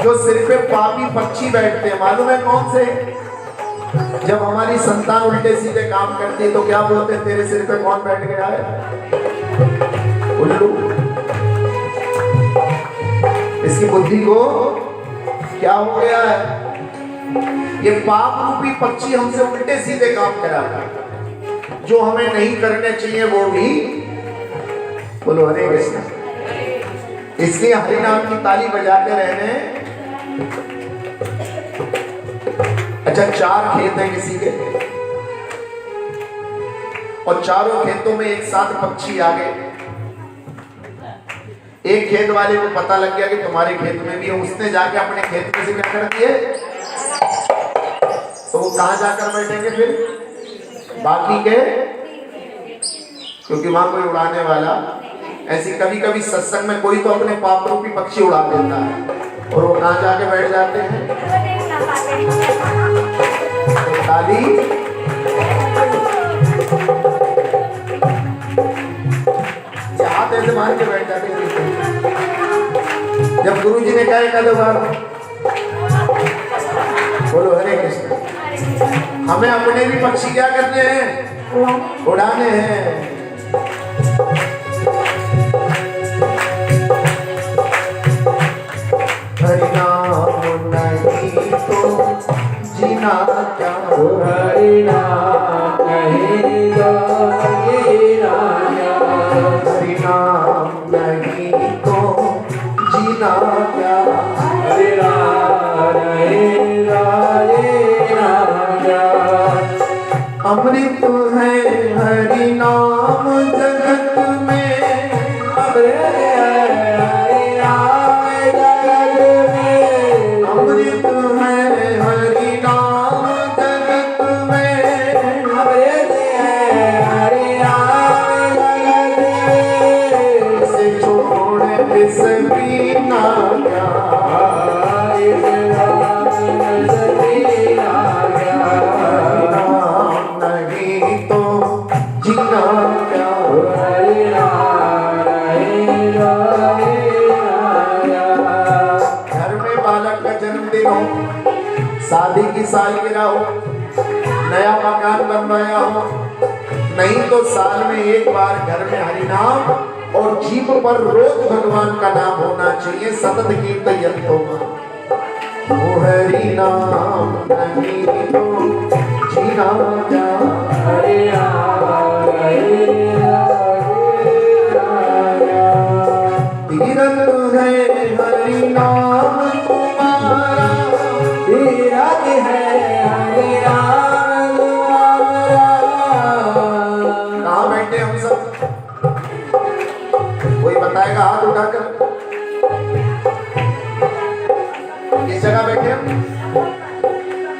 जो सिर पे पापी पक्षी बैठते हैं मालूम है कौन से? जब हमारी संतान उल्टे सीधे काम करती है तो क्या बोलते हैं, तेरे सिर पे कौन बैठ गया है? उल्लू। इसकी बुद्धि को क्या हो गया है? ये पाप रूपी पक्षी हमसे उल्टे सीधे काम कराता है, जो हमें नहीं करने चाहिए वो भी। बोलो हरे कृष्ण। इसलिए हरि नाम की ताली बजाते रहने। अच्छा, 4 खेत हैं किसी के और चारों खेतों में एक साथ पक्षी आ गए। एक खेत वाले को पता लग गया कि तुम्हारे खेत में भी है, उसने जाके अपने खेत में से क्या कर दिए, तो वो कहां जाकर बैठेंगे फिर? बाकी के, क्योंकि वहां कोई उड़ाने वाला। ऐसी कभी कभी सत्संग में कोई तो अपने पाप रूपी पक्षी उड़ा देता है और वो कहां जाके बैठ जाते हैं? ताली हाथ ऐसे मार के बैठ जाते हैं। जब गुरु जी ने कहा एक बार, बोलो हरे कृष्ण, हमें अपने भी पक्षी क्या करने हैं? उड़ाने हैं। हरि नाम नहीं तो जीना क्या? हरि नाम नहीं तो जीना क्या? हरि नाम नहीं तो जीना क्या? हरि नाम नहीं तो जीना क्या? अमृत है हरि नाम जगत में, अमृत है हरि नाम जगत में, अमृत है हरि नाम जगत में, अमृत है हरि नाम जगत में। इसे छोड़ इस पीना क्या? इस नाम से जीना क्या? नाम नहीं तो जीना क्या? हरि नाम नहीं तो जीना क्या? घर में बालक का जन्मदिन हो, शादी की सालगिरह हो, नया मकान बनवाया हो, नहीं तो साल में एक बार घर में हरि नाम और जीभ पर रोज भगवान का नाम होना चाहिए। सतत कीर्तन यंत्रों में वो हरि नाम नहीं तो जीना क्या? हरि नाम नहीं तो जीना क्या? तीरथ है हरि नाम तुम्हारा, तीरथ है हरि नाम तुम्हारा। कहाँ बैठे हम सब? कोई बताएगा हाथ उठाकर? किस जगह बैठे हम?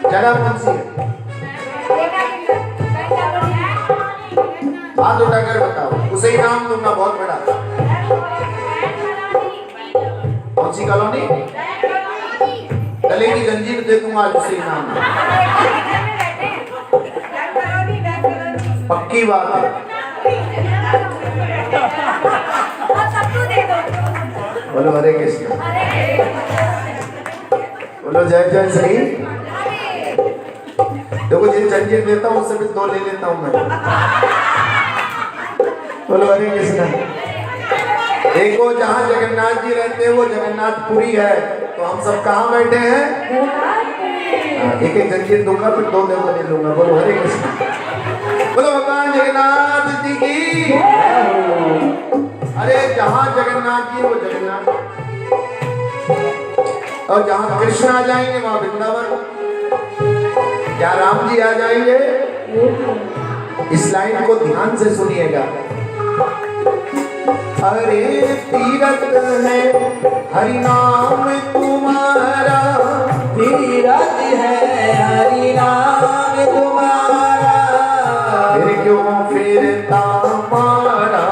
जगह कौन सी है? हाथ उठाकर बताओ, उसे ही नाम दूंगा बहुत बड़ा। कौन सी कॉलोनी? गले की जंजीर दे दूंगा आज उसे ही नाम। पक्की बात है। बोलो हरे कृष्ण, बोलो जय जय श्री। देखो जिन जंजीर देता हूँ उससे भी 2 ले लेता हूँ मैं। बोलो हरे कृष्ण। देखो जहाँ जगन्नाथ जी रहते हैं वो जगन्नाथपुरी है, तो हम सब कहाँ बैठे हैं? एक एक जंजीर दूंगा फिर 2 ले लूंगा। बोलो हरे कृष्ण। बोलो भगवान जगन्नाथ जी की। अरे जहाँ जगन्नाथ जी वो जगन्नाथ, और जहाँ कृष्ण आ जाएंगे वहाँ वृंदावन। क्या राम जी आ जाएंगे? इस लाइन को ध्यान से सुनिएगा। अरे तीरथ है हरि नाम तुम्हारा, तीरथ है हरि नाम तुम्हारा, फिर क्यों फिरता मारा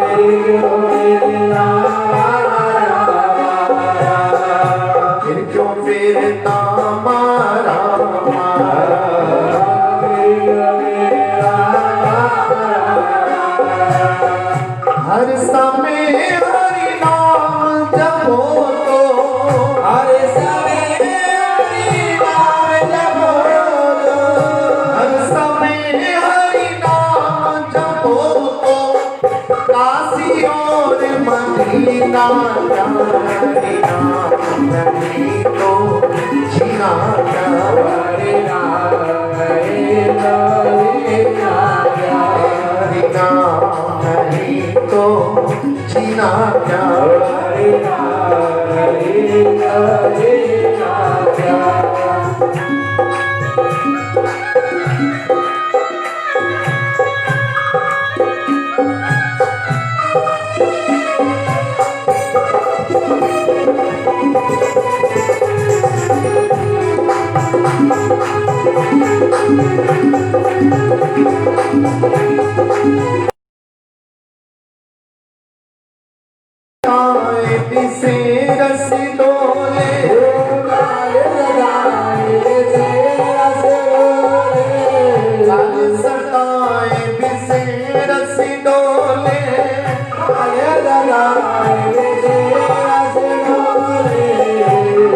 फिर क्यों फिरता मारा, फिर क्यों फिरता मारा हर समय हरि नाम जपो तो, हर समय हरि नाम जपो तो, हर समय हरि नाम जपो तो, काशी और मदीना हरि नाम नहीं तो जीना क्या। हरि नाम हरि नाम नहीं तो जीना क्या। हरि नाम हरि नाम से रस डोले, लाल सदाए बिसे रस डोले,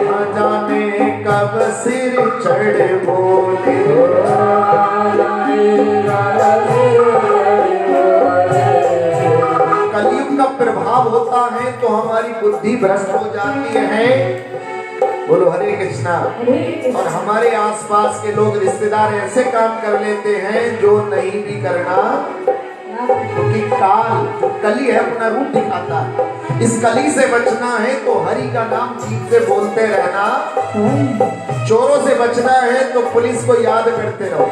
न जाने कब सिर चढ़ बोले। कलयुग का प्रभाव होता है तो हमारी बुद्धि भ्रष्ट हो जाती है। बोलो हरे कृष्णा। और हमारे आसपास के लोग रिश्तेदार ऐसे काम कर लेते हैं जो नहीं भी करना, क्योंकि काल जो कली है अपना रूप दिखाता है। इस कली से बचना है तो हरि का नाम जीभ से बोलते रहना। चोरों से बचना है तो पुलिस को याद करते रहो।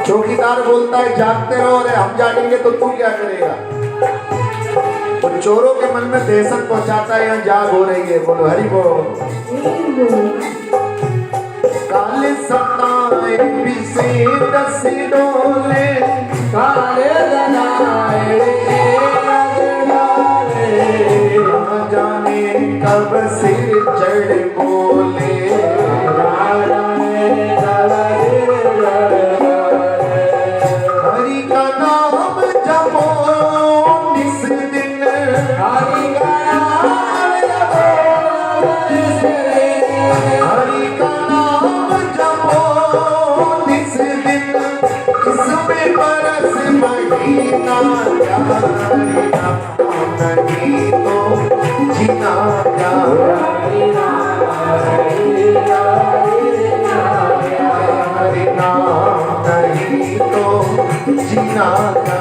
चौकीदार बोलता है जागते रहो, अरे हम जागेंगे तो तू क्या करेगा। तो चोरों के मन में दहशत पहुंचाता है, यहाँ जाग हो रही है। बोलो हरि बोल। काले सताए बिसे रस डोले, काले दनाए न जाने कब सिर चढ़ बोले। हरि का नाम जपो निस दिन, हरि का नाम जपो निस दिन, हरि का नाम जपो निस दिन, इसमें बरस महीना क्या। हरि नाम नहीं तो जीना क्या। हरि नाम नहीं तो जीना क्या।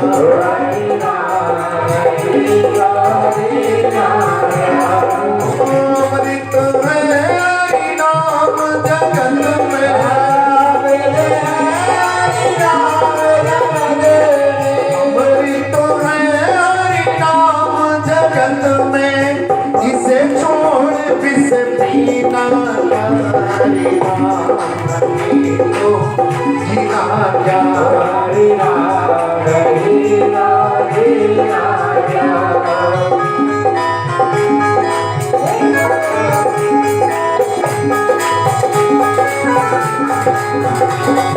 अमृत है हरि नाम जगत में, अमृत है हरि नाम जगत में, जिसे छोड़ बिस पीना। हरि नाम नहीं तो जीना क्या। Thank you.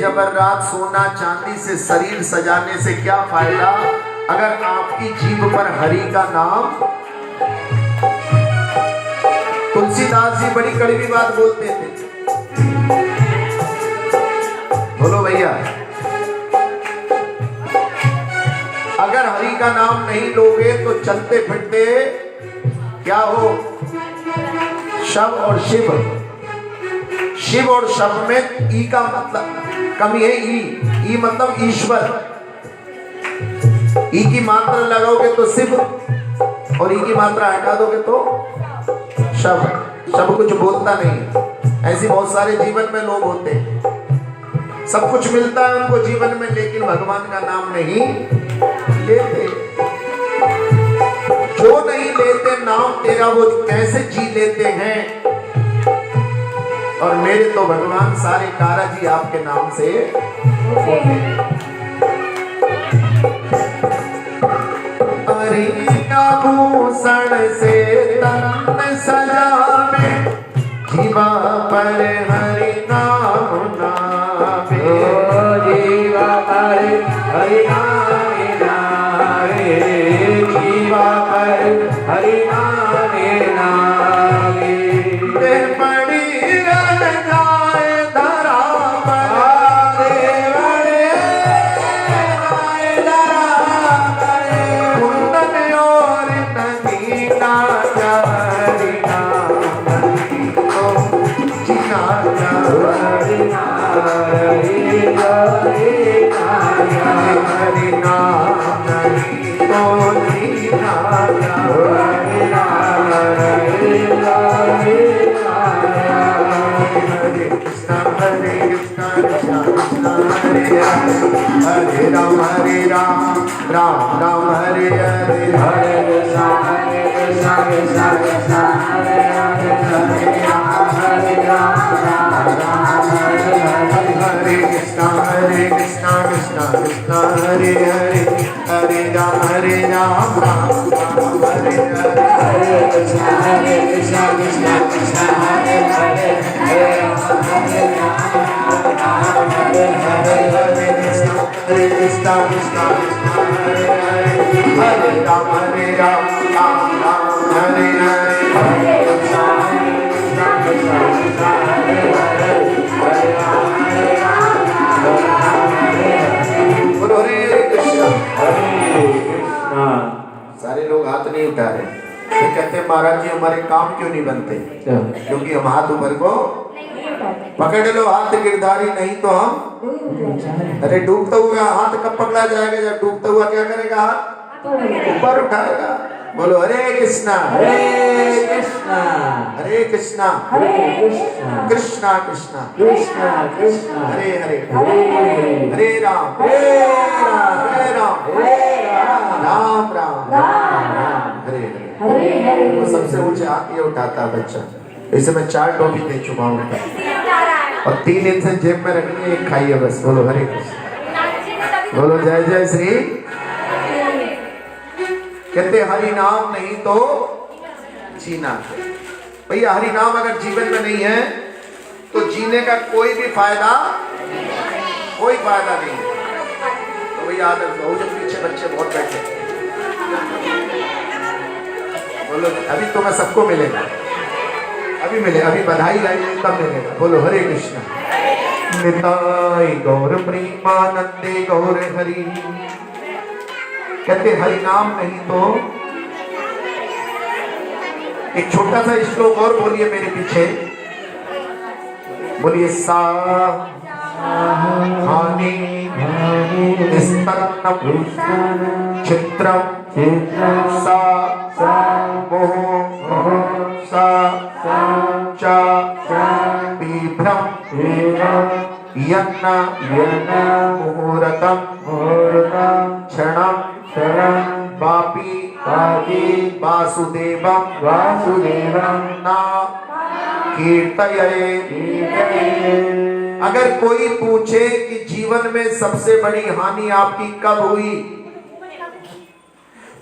जबर रात सोना चांदी से शरीर सजाने से क्या फायदा अगर आपकी जीभ पर हरि का नाम। तुलसीदास जी बड़ी कड़वी बात बोलते थे। बोलो भैया, अगर हरि का नाम नहीं लोगे तो चलते फिरते क्या हो, शव और शिव। शिव और शव में ई का मतलब कमी है। ई मतलब ईश्वर। ई की मात्रा लगाओगे तो शिव और ई की मात्रा हटा दोगे तो शव। शव कुछ बोलता नहीं। ऐसे बहुत सारे जीवन में लोग होते हैं, सब कुछ मिलता है उनको जीवन में, लेकिन भगवान का नाम नहीं लेते। जो नहीं लेते नाम तेरा वो कैसे जी लेते हैं। और मेरे तो भगवान सारे कारज ही आपके नाम से होते हैं। हरि आभूषण से तन सजावे, जीवा पर हरि नाम नावे। जीवा पर हरि नाम नावे, जीवा पर हरि नाम नावे। बड़ी रन जाए धरा पर, कुंदन और नगीना हरि नाम जीना हरि नाम तो जीना। हरे कृष्णा कृष्णा कृष्णा हरे हरे, हरे राम राम राम हरे हरे, हरे कृष्णा कृष्णा कृष्णा हरे हरे, हरे राम राम हरे हरे। हरे कृष्णा कृष्णा कृष्णा हरे हरे, हरे राम राम राम हरे हरे। हरे कृष्णा कृष्णा कृष्णा हरे हरे, हरे राम हरे हरे। हरे कृष्णा कृष्णा कृष्णा हरे हरे, हरे राम राम राम हरे हरे। हरे कृष्णा कृष्णा कृष्णा हरे हरे, हरे राम हरे हरे। बोलो हरे कृष्णा। हरे कृष्णा। सारे लोग हाथ नहीं उठा रहे। ये कहते हैं महाराज जी हमारे काम क्यों नहीं बनते, क्योंकि हम हाथ ऊपर को पकड़ लो, हाथ गिरधारी नहीं तो हम। अरे डूबता हुआ हाथ कब पकड़ा जाएगा, जब डूबता हुआ क्या करेगा, हाथ ऊपर उठाएगा। बोलो हरे कृष्णा हरे कृष्णा, हरे कृष्णा हरे कृष्णा, कृष्णा कृष्णा कृष्णा कृष्णा, हरे हरे, हरे हरे राम हरे राम राम राम हरे हरे। वो सबसे ऊंचे हाथ ये उठाता है बच्चा। इसे मैं 4 टॉफी दे चुका हूँ और 3 इनसे जेब में रखनी है, 1 खाइए बस। बोलो हरे कृष्ण, बोलो जय जय श्री। कहते हरि नाम नहीं तो जीना। भैया हरि नाम अगर जीवन में नहीं है तो जीने का कोई भी फायदा नहीं है। तो भैया आदत हो, जब पीछे बच्चे बहुत बैठे, बोलो अभी तो मैं सबको मिलेगा, अभी मिले, अभी बधाई गाइए तब मिलेगा। बोलो हरे कृष्णा। निताई गौर प्रेमानंदे गौर हरि। कहते हरि नाम नहीं तो। एक छोटा सा श्लोक और बोलिए मेरे पीछे, बोलिए सा हानि स्तन्नम चित्रम सा मोह सा चा बीभ्रम यन्न मुहूर्तम क्षणम वापी वासुदेवम ना कीर्तये। अगर कोई पूछे कि जीवन में सबसे बड़ी हानि आपकी कब हुई,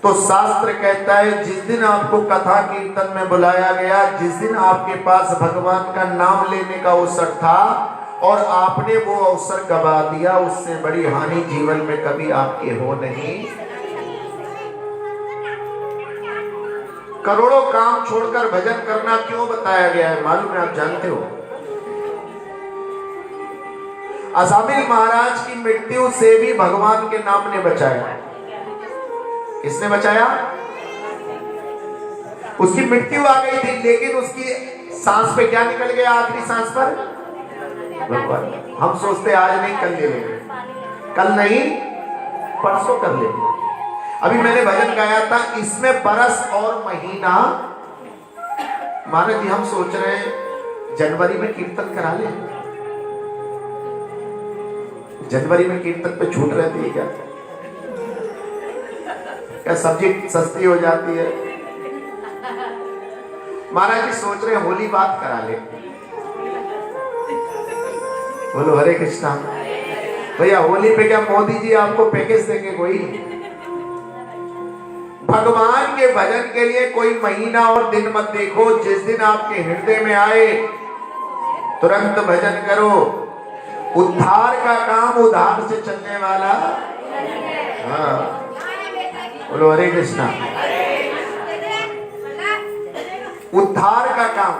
तो शास्त्र कहता है जिस दिन आपको कथा कीर्तन में बुलाया गया, जिस दिन आपके पास भगवान का नाम लेने का अवसर था, और आपने वो अवसर गवा दिया, उससे बड़ी हानि जीवन में कभी आपके हो नहीं। करोड़ों काम छोड़कर भजन करना क्यों बताया गया है मालूम है? आप जानते हो, अजामिल महाराज की मृत्यु से भी भगवान के नाम ने बचाया। किसने बचाया? उसकी मृत्यु आ गई थी, लेकिन उसकी सांस पे क्या निकल गया? आखिरी सांस पर भगवान। हम सोचते आज नहीं कल ले लेंगे, कल नहीं परसों कर लेंगे। अभी मैंने भजन गाया था, इसमें बरस और महीना। महाराज जी हम सोच रहे हैं जनवरी में कीर्तन करा ले। जनवरी में कीर्तन पे छूट रहती है क्या? क्या सब्जी सस्ती हो जाती है? महाराज जी सोच रहे हैं होली बात करा ले। बोलो हरे कृष्णा। भैया होली पे क्या मोदी जी आपको पैकेज देंगे कोई? भगवान के भजन के लिए कोई महीना और दिन मत देखो, जिस दिन आपके हृदय में आए तुरंत भजन करो। उद्धार का काम उधार से चलने वाला। हाँ बोलो हरे कृष्णा। उद्धार का काम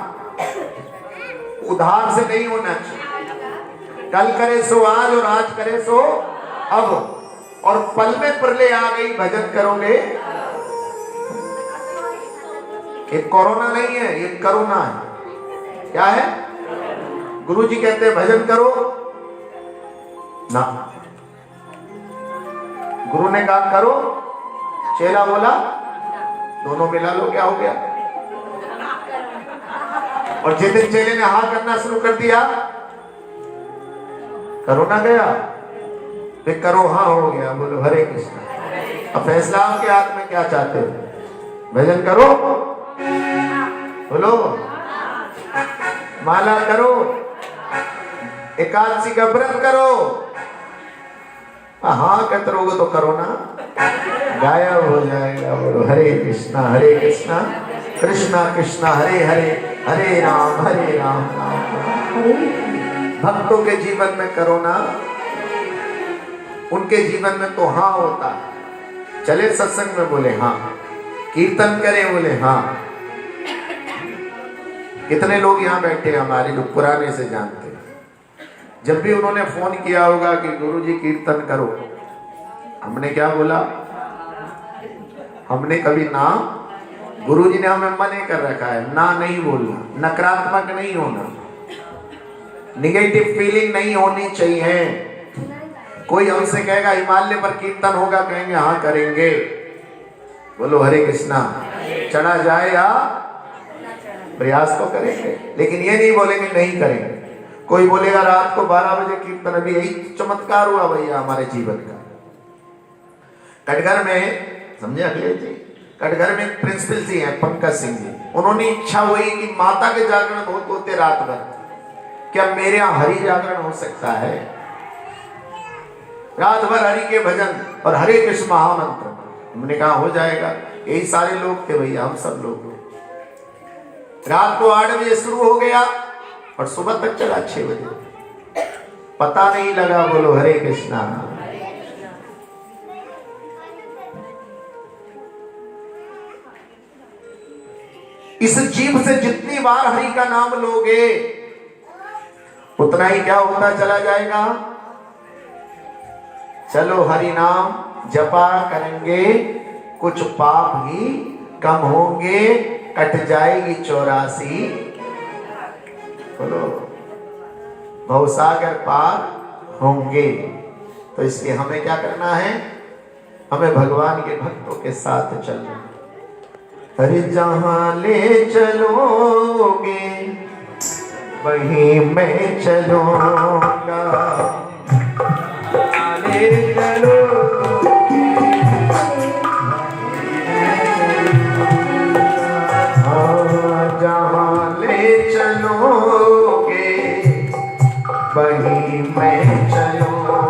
उधार से नहीं होना चाहिए। कल करे सो आज और आज करे सो अब, और पल में प्रलय आ गई भजन करोगे। ये कोरोना नहीं है, ये करोना है। क्या है? गुरु जी कहते हैं भजन करो ना, गुरु ने कहा करो, चेला बोला दोनों मिला लो, क्या हो गया? और जिस दिन चेले ने हाँ करना शुरू कर दिया, कोरोना गया, फिर करो हाँ हो गया। बोलो हरे कृष्णा। अब फैसला आपके हाथ में, क्या चाहते हो? भजन करो, बोलो माला करो, एकादशी का व्रत करो। हाँ कहते रहोगे तो कोरोना गायब हो जाएगा। बोलो हरे कृष्णा कृष्णा कृष्णा हरे हरे, हरे राम राम राम। भक्तों के जीवन में कोरोना, उनके जीवन में तो हाँ होता है। चले सत्संग में बोले हाँ, कीर्तन करें बोले हाँ। कितने लोग यहाँ बैठे हमारे जो पुराने से जानते हैं, जब भी उन्होंने फोन किया होगा कि गुरुजी कीर्तन करो, हमने क्या बोला? हमने कभी ना, गुरुजी ने हमें मना कर रखा है ना, नहीं बोलना, नकारात्मक नहीं होना, निगेटिव फीलिंग नहीं होनी चाहिए। कोई हमसे कहेगा हिमालय पर कीर्तन होगा, कहेंगे हाँ करेंगे। बोलो हरे कृष्णा। चढ़ा जाए या प्रयास तो करेंगे, लेकिन ये नहीं बोलेंगे नहीं करेंगे। कोई बोलेगा रात को 12 बजे कीर्तन, अभी यही चमत्कार हुआ भैया हमारे जीवन का। कटघर में समझे अखिलेश जी, कटघर में एक प्रिंसिपल जी हैं पंकज सिंह जी, उन्होंने इच्छा हुई कि माता के जागरण बहुत होते रात भर, क्या मेरे यहाँ हरि जागरण हो सकता है? रात भर हरि के भजन और हरे कृष्ण महामंत्र। हमने कहा हो जाएगा। यही सारे लोग थे भैया, हम सब लोग। रात को 8 बजे शुरू हो गया और सुबह तक चला 6 बजे, पता नहीं लगा। बोलो हरे कृष्णा। इस जीव से जितनी बार हरि का नाम लोगे उतना ही क्या होता चला जाएगा। चलो हरि नाम जपा करेंगे, कुछ पाप ही कम होंगे, कट जाएगी 84। बोलो भवसागर पार होंगे। तो इसलिए हमें क्या करना है? हमें भगवान के भक्तों के साथ चलना। हरि जहां ले चलोगे वहीं मैं चलूंगा, ले चलोगे जहां ले चलोगे वहीं मैं चलूंगा,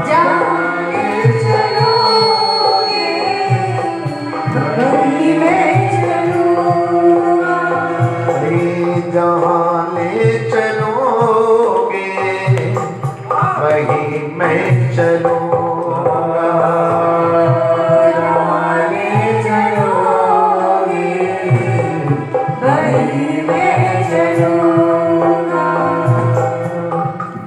जहाँ ले चलोगे वहीं मैं चलूँगा। जहाँ ले चलो चलूंगा, जहाँ ले चलोगे वहीं मैं चलूँगा।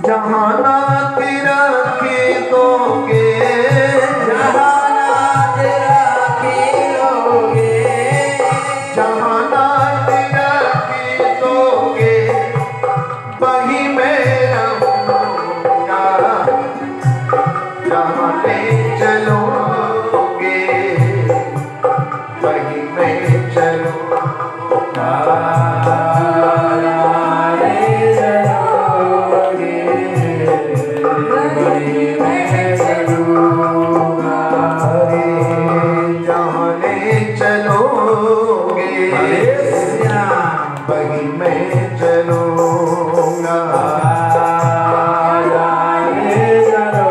जहाँ नाथ रखे दोगे, जहाँ नाथ रखोगे जहाँ नाथ रखे दोगे वहीं मैं रहूंगा, जहाँ ले चलोगे वहीं मैं चलूंगा। जहाँ ले चलोगे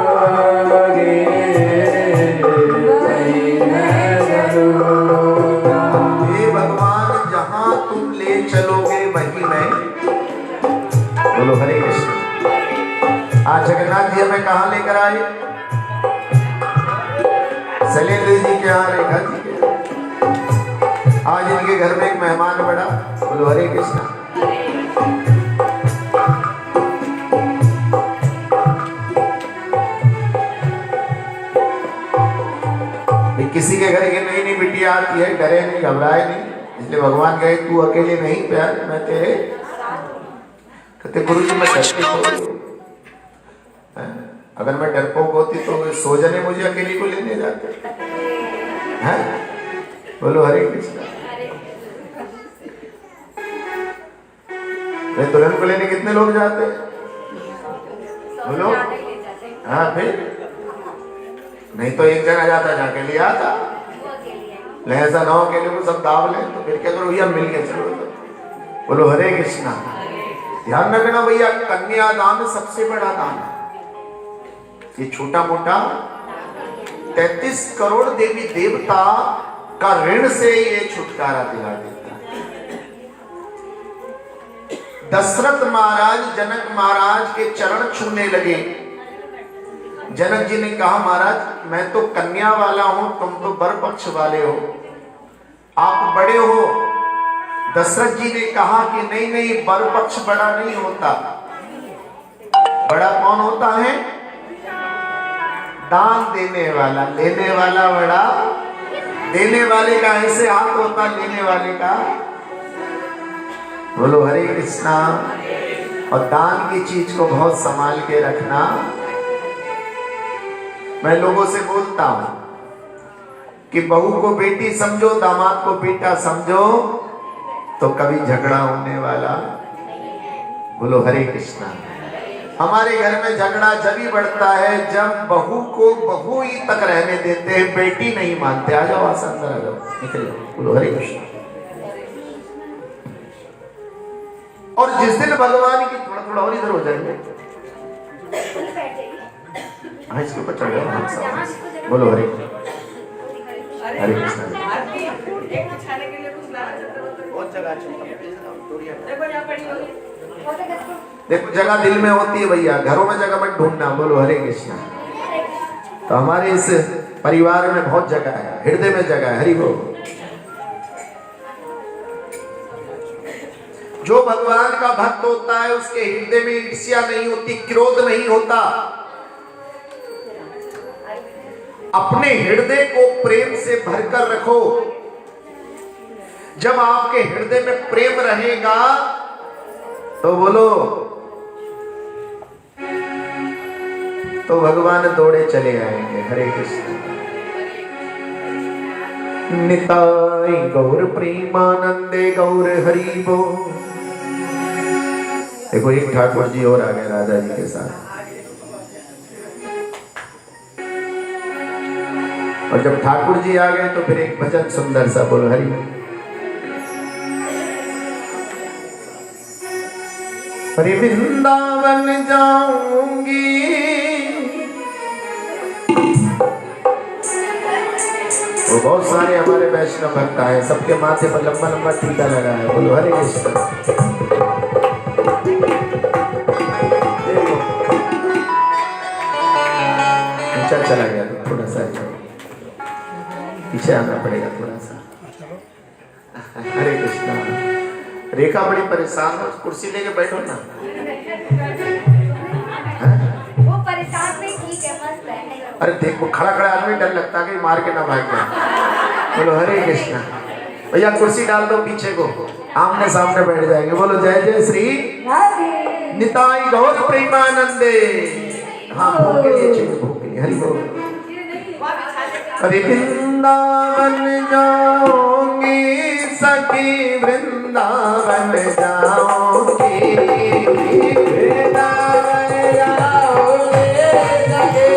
वहीं मैं चलूंगा। हे भगवान, जहाँ तुम ले चलोगे वहीं मैं। बोलो हरे कृष्ण। आज जगन्नाथ जी हमें कहाँ लेकर आए? शैलेंद्र जी के यहाँ, रेखा जी के। आज इनके घर में एक मेहमान बड़ा। बोलो हरे कृष्ण। किसी के घर की नई नई बिटिया आती है, डरे नहीं, घबराए नहीं, इसलिए भगवान कहे तू अकेले नहीं प्यार, मैं तेरे। कहते गुरु जी मैं डरती तो, अगर मैं डरपोक होती तो सो जने मुझे अकेली को लेने जाते हैं। बोलो हरे कृष्ण। दुल्हन को लेने कितने लोग जाते हैं? बोलो। हाँ फिर नहीं तो एक जना जाता जाके लिया था, लहजा ना के लिए वो सब दाव ले, तो फिर क्या करो भैया मिल गए चलो। बोलो हरे कृष्णा। ध्यान रखना भैया, कन्यादान सबसे बड़ा दान है। ये छोटा मोटा 33 करोड़ देवी देवता का ऋण से ये छुटकारा दिला देता है। दशरथ महाराज जनक महाराज के चरण छूने लगे। जनक जी ने कहा महाराज मैं तो कन्या वाला हूं, तुम तो वर पक्ष वाले हो, आप बड़े हो। दशरथ जी ने कहा कि नहीं नहीं, वर पक्ष बड़ा नहीं होता, बड़ा कौन होता है? दान देने वाला। लेने वाला बड़ा, देने वाले का ऐसे हाथ होता, लेने वाले का। बोलो हरे कृष्णा। और दान की चीज को बहुत संभाल के रखना। मैं लोगों से बोलता हूं कि बहू को बेटी समझो, दामाद को बेटा समझो, तो कभी झगड़ा होने वाला। बोलो हरे कृष्णा। हमारे घर में झगड़ा जब ही बढ़ता है जब बहू को बहू ही तक रहने देते हैं, बेटी नहीं मानते। आ जाओ आसन अंदर आ जाओ, निकल जाओ। बोलो हरे कृष्णा। और जिस दिन भगवान की थोड़ा थोड़ा और इधर हो जाएंगे, हाँ इसके ऊपर चढ़ जाओ। बोलो हरे हरे कृष्णा। बहुत जगह देखो, जगह दिल में होती है भैया, घरों में जगह मत ढूंढना। बोलो हरे कृष्णा। तो हमारे इस परिवार में बहुत जगह है, हृदय में जगह है। हरि बोल। जो भगवान का भक्त होता है उसके हृदय में ईर्ष्या नहीं होती, क्रोध नहीं होता। अपने हृदय को प्रेम से भरकर रखो। जब आपके हृदय में प्रेम रहेगा तो बोलो, तो भगवान दौड़े चले आएंगे। हरे कृष्ण। निताई गौर प्रेमानंदे गौर हरि बोल। देखो एक ठाकुर जी और आ गए राजा जी के साथ। और जब ठाकुर जी आ गए तो फिर एक भजन सुंदर सा। बोलो हरि। हरि वृंदावन जाऊंगी, वो बहुत सारे हमारे वैष्णव भक्त आए, सबके माथे पर लंबा लंबा टीका लगा है। बोलो हरे कृष्ण। चला गया तो थोड़ा सा पीछे आना पड़ेगा थोड़ा सा। हरे कृष्णा। रेखा बड़ी परेशान हो, कुर्सी लेके बैठो ना। वो परेशान नहीं, ठीक है, मस्त है। अरे देखो खड़ा खड़ा आदमी डर लगता है कि मार के ना भाग जाए। बोलो हरे कृष्णा। भैया कुर्सी डाल दो पीछे को, आमने सामने बैठ जाएंगे। बोलो जय जय श्री राधे। निताई गौर प्रेमानंदे। हाँ भोग के लिए चाहिए, भोग के लिए। हरि बोल। अरे वृंदावन जाऊंगी सखी, वृंदावन जाऊंगी, वृंदावन जाऊंगी सखी,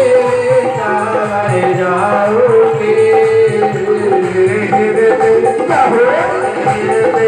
वृंदावन जाऊंगी।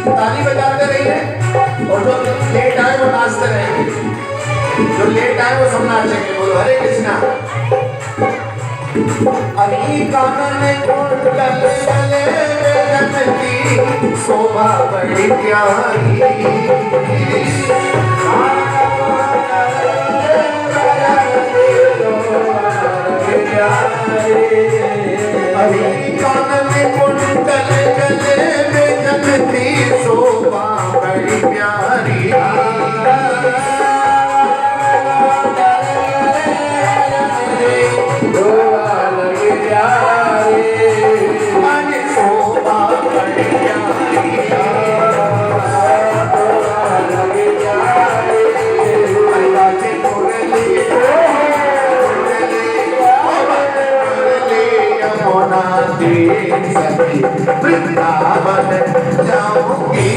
ताली बजाते रहिए और जो लेट आए वो नाचते रहेंगे, जो लेट आए वो सब नाचेंगे। बोलो हरे कृष्णा। अभी कानन कोट गले गले जनती शोभा बड़ी प्यारी, अभी कानन कोट गले गले जनती शोभा बड़ी प्यारी। वृंदावन जाऊंगी,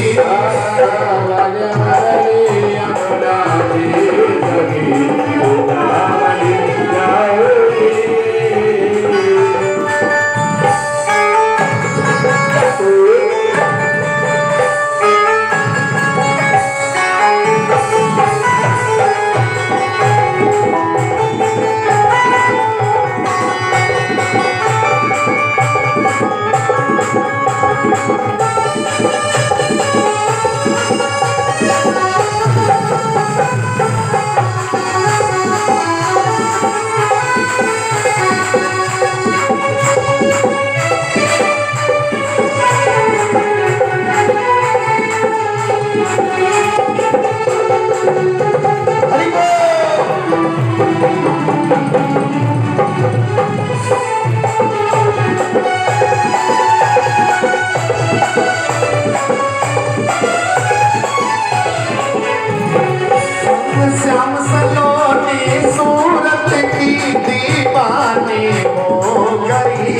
श्याम सलोनी सूरत की दीवानी हो गई,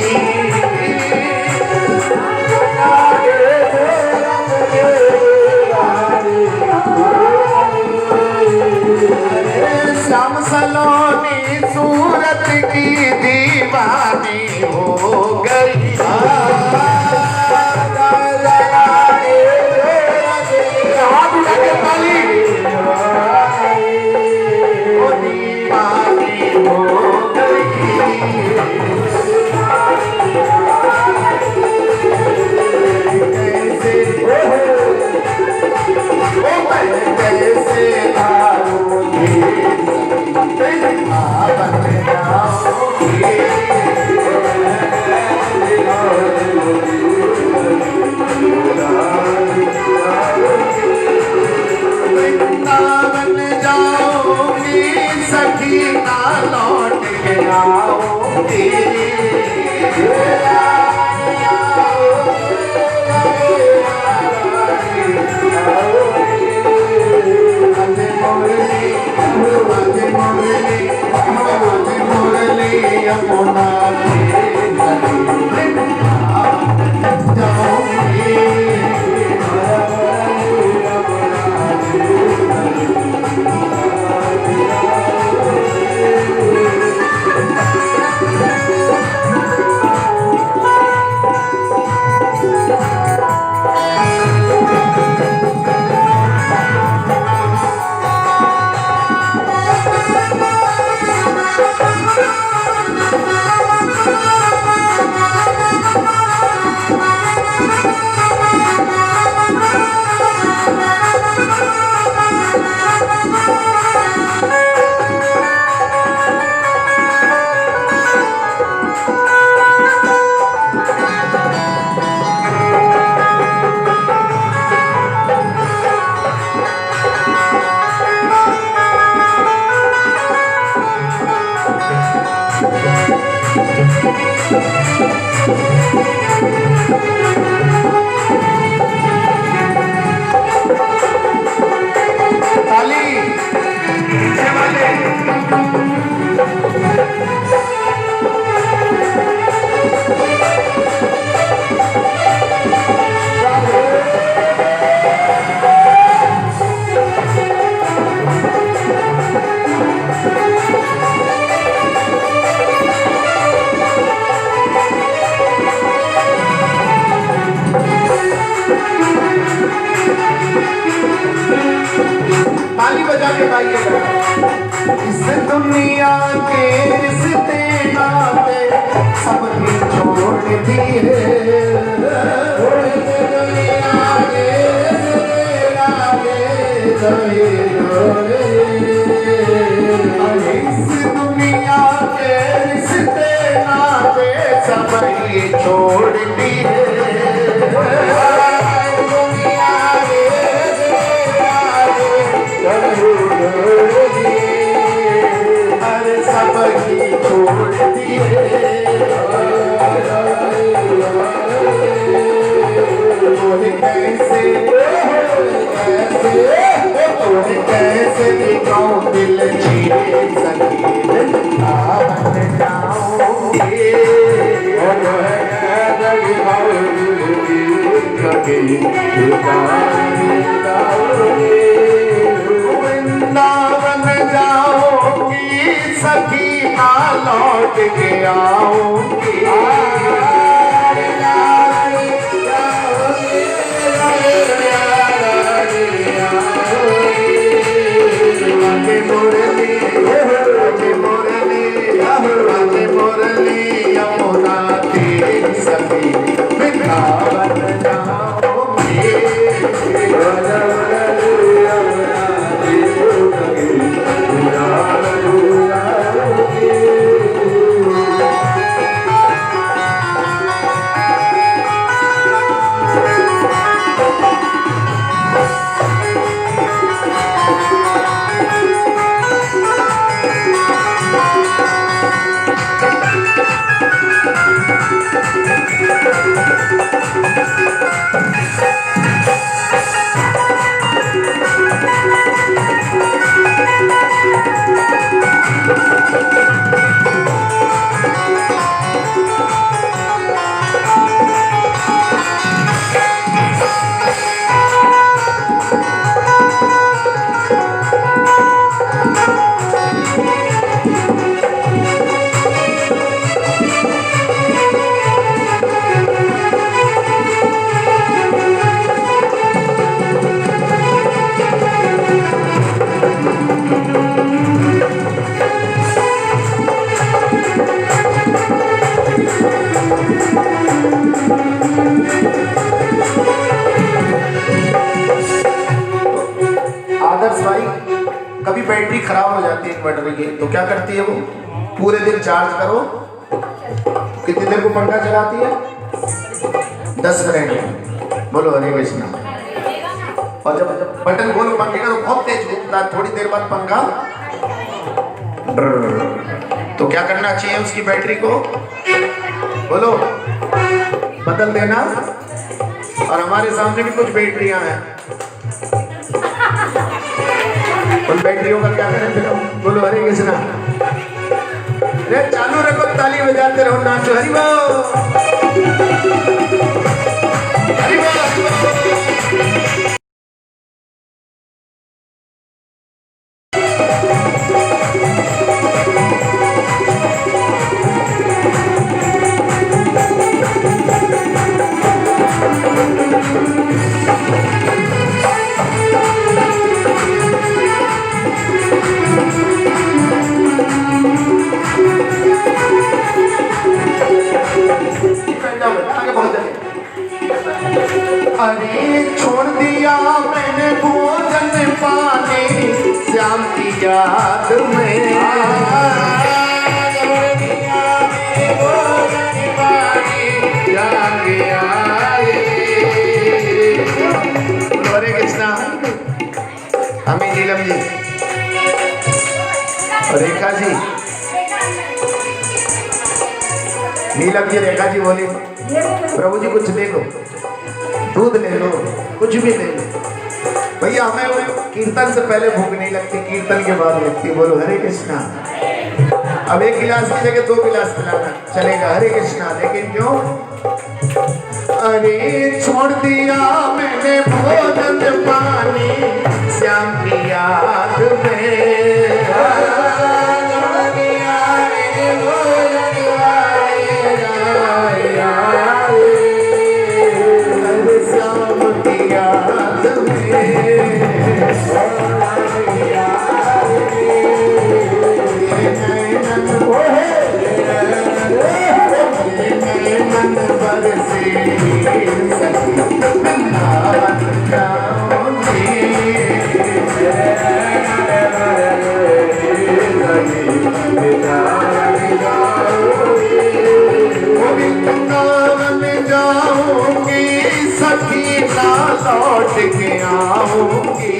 श्याम सलोनी सूरत की दीवानी हो गई। कैसे मुरली यमुना ताली बजा के गाइएगा। इस दुनिया के रिश्ते नाते सब ही छोड़ दिए, दुनिया के रिश्ते नाते सभी छोड़ दिए, इस दुनिया के रिश्ते नाते सब ही छोड़ दिए। अरे सब ही छोड़ दिए, कैसे दिखाऊं दिल जीए सकी बन जाऊंगी, वृंदावन जाऊंगी सखी ना लौट के आऊंगी, मुरली यमुना तेरी सखी वृंदावन जाऊंगी, आदर्श भाई कभी बैटरी खराब हो जाती है इन्वर्टर की तो क्या करती है वो, पूरे दिन चार्ज करो, कितनी देर को पंखा चलाती है, 10 मिनट। बोलो हरे कृष्णा। और जब बटन खोलो पंखे का तो बहुत तेज घूमता है, थोड़ी देर बाद पंखा तो क्या करना चाहिए उसकी बैटरी को, बोलो बदल देना। और हमारे सामने भी कुछ बैटरियां हैं उन बैटरियों का क्या करें फिर? बोलो हरे कृष्णा। अरे चालू रखो, ताली बजाते रहो, नाचो, हरि बोल हरि बोल हरि बोल। अरे छोड़ दिया मैंने भोजन पानी श्याम की याद में, छोड़ दिया मैंने भोजन पानी श्याम की याद में। हरे कृष्णा। हमें नीलम जी और रेखा जी, नीलम जी रेखा जी बोली प्रभु जी कुछ ले लो, दूध ले लो, कुछ भी ले लो। भैया हमें कीर्तन से पहले भूख नहीं लगती, कीर्तन के बाद लगती। बोलो हरे कृष्णा। अब एक गिलास की जगह 2 गिलास पिलाना चलेगा, हरे कृष्णा। लेकिन क्यों? अरे छोड़ दिया मैंने भोजन पानी श्याम की याद में, छोड़ दिया मैंने भोजन पानी श्याम की याद मन बरसे जाऊंगी सखी ना लौट के आऊंगी,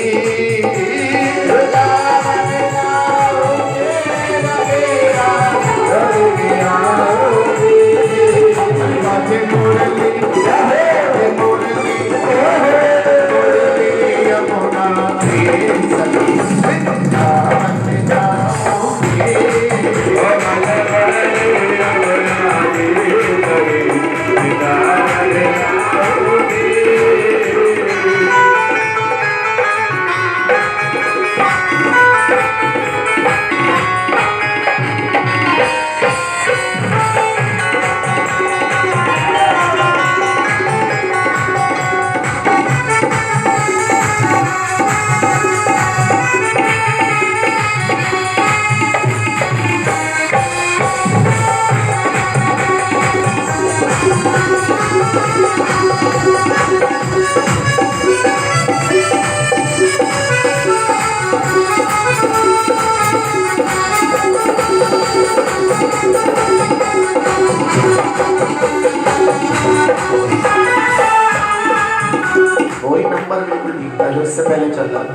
वही नंबर बिल्कुल ठीक था जो इससे पहले चल रहा था।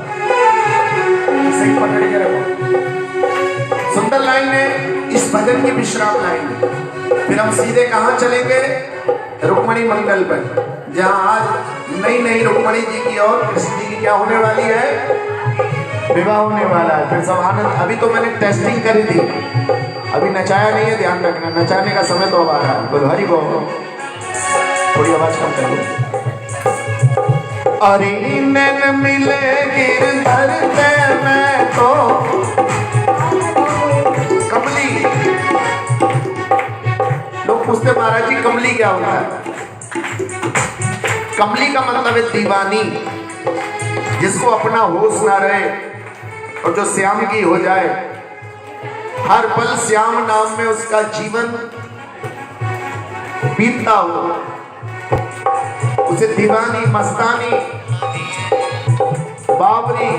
इसे ही पकड़ के रखो। सुंदर लाइन है, इस भजन की विश्राम लाइन है। फिर हम सीधे कहाँ चलेंगे? रुक्मणी मंगल पर, जहाँ आज नई नई रुक्मणी जी की और कृष्ण जी की क्या होने वाली है? विवाह होने वाला है। फिर सब आनंद। अभी तो मैंने टेस्टिंग करी थी, अभी नचाया नहीं है, ध्यान रखना। नचाने का समय तो अब आ रहा है। बोलो हरि बोल। थोड़ी आवाज कम कर लो। अरे नैन मिले गिरधर पे मैं तो कमली। लोग पूछते महाराज जी कमली क्या होता है? कमली का मतलब है दीवानी, जिसको अपना होश ना रहे और जो श्याम की हो जाए, हर पल श्याम नाम में उसका जीवन बीतता हो, उसे दीवानी मस्तानी बावरी।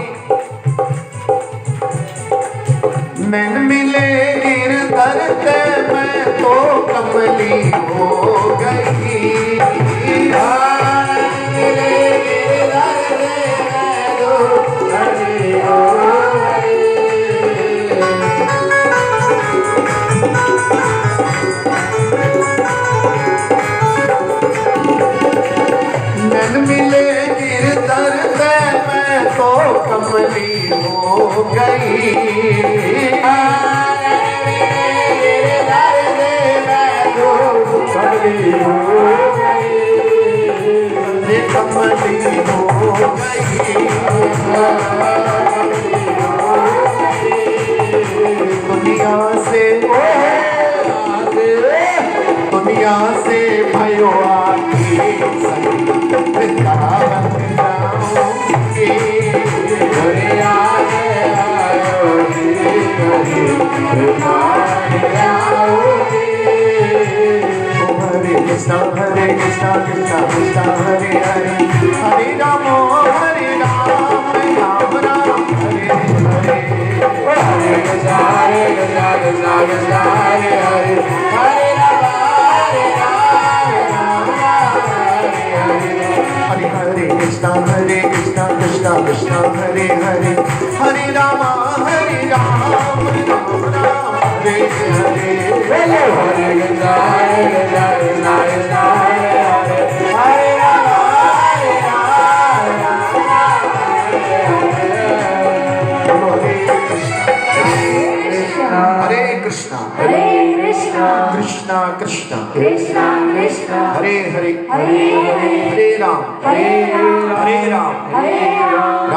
नैन मिले गिरधर पे मैं तो कमली हो गई, मिले गिरधर पे मैं तो कमली हो गई। नैन मिले गिरधर पे मैं तो तो कमली हो गई। तेरे दर से मैं तो कमली हो गई, रे कमली हो गई। दुनिया से भयो आके वृंदावन जाऊंगी। हरे आगे आयोगी, हरे कृष्णा कृष्णा कृष्णा हरे हरे, हरे राम राम राम हरे हरे। हरे कृष्णा कृष्णा कृष्णा हरे हरे, हरे राम हरे कृष्णा कृष्णा कृष्णा हरे हरे, हरे राम राम राम हरे हरे। हरे कृष्णा कृष्णा कृष्णा हरे हरे, हरे राम हरे कृष्णा कृष्णा कृष्णा हरे हरे, हरे राम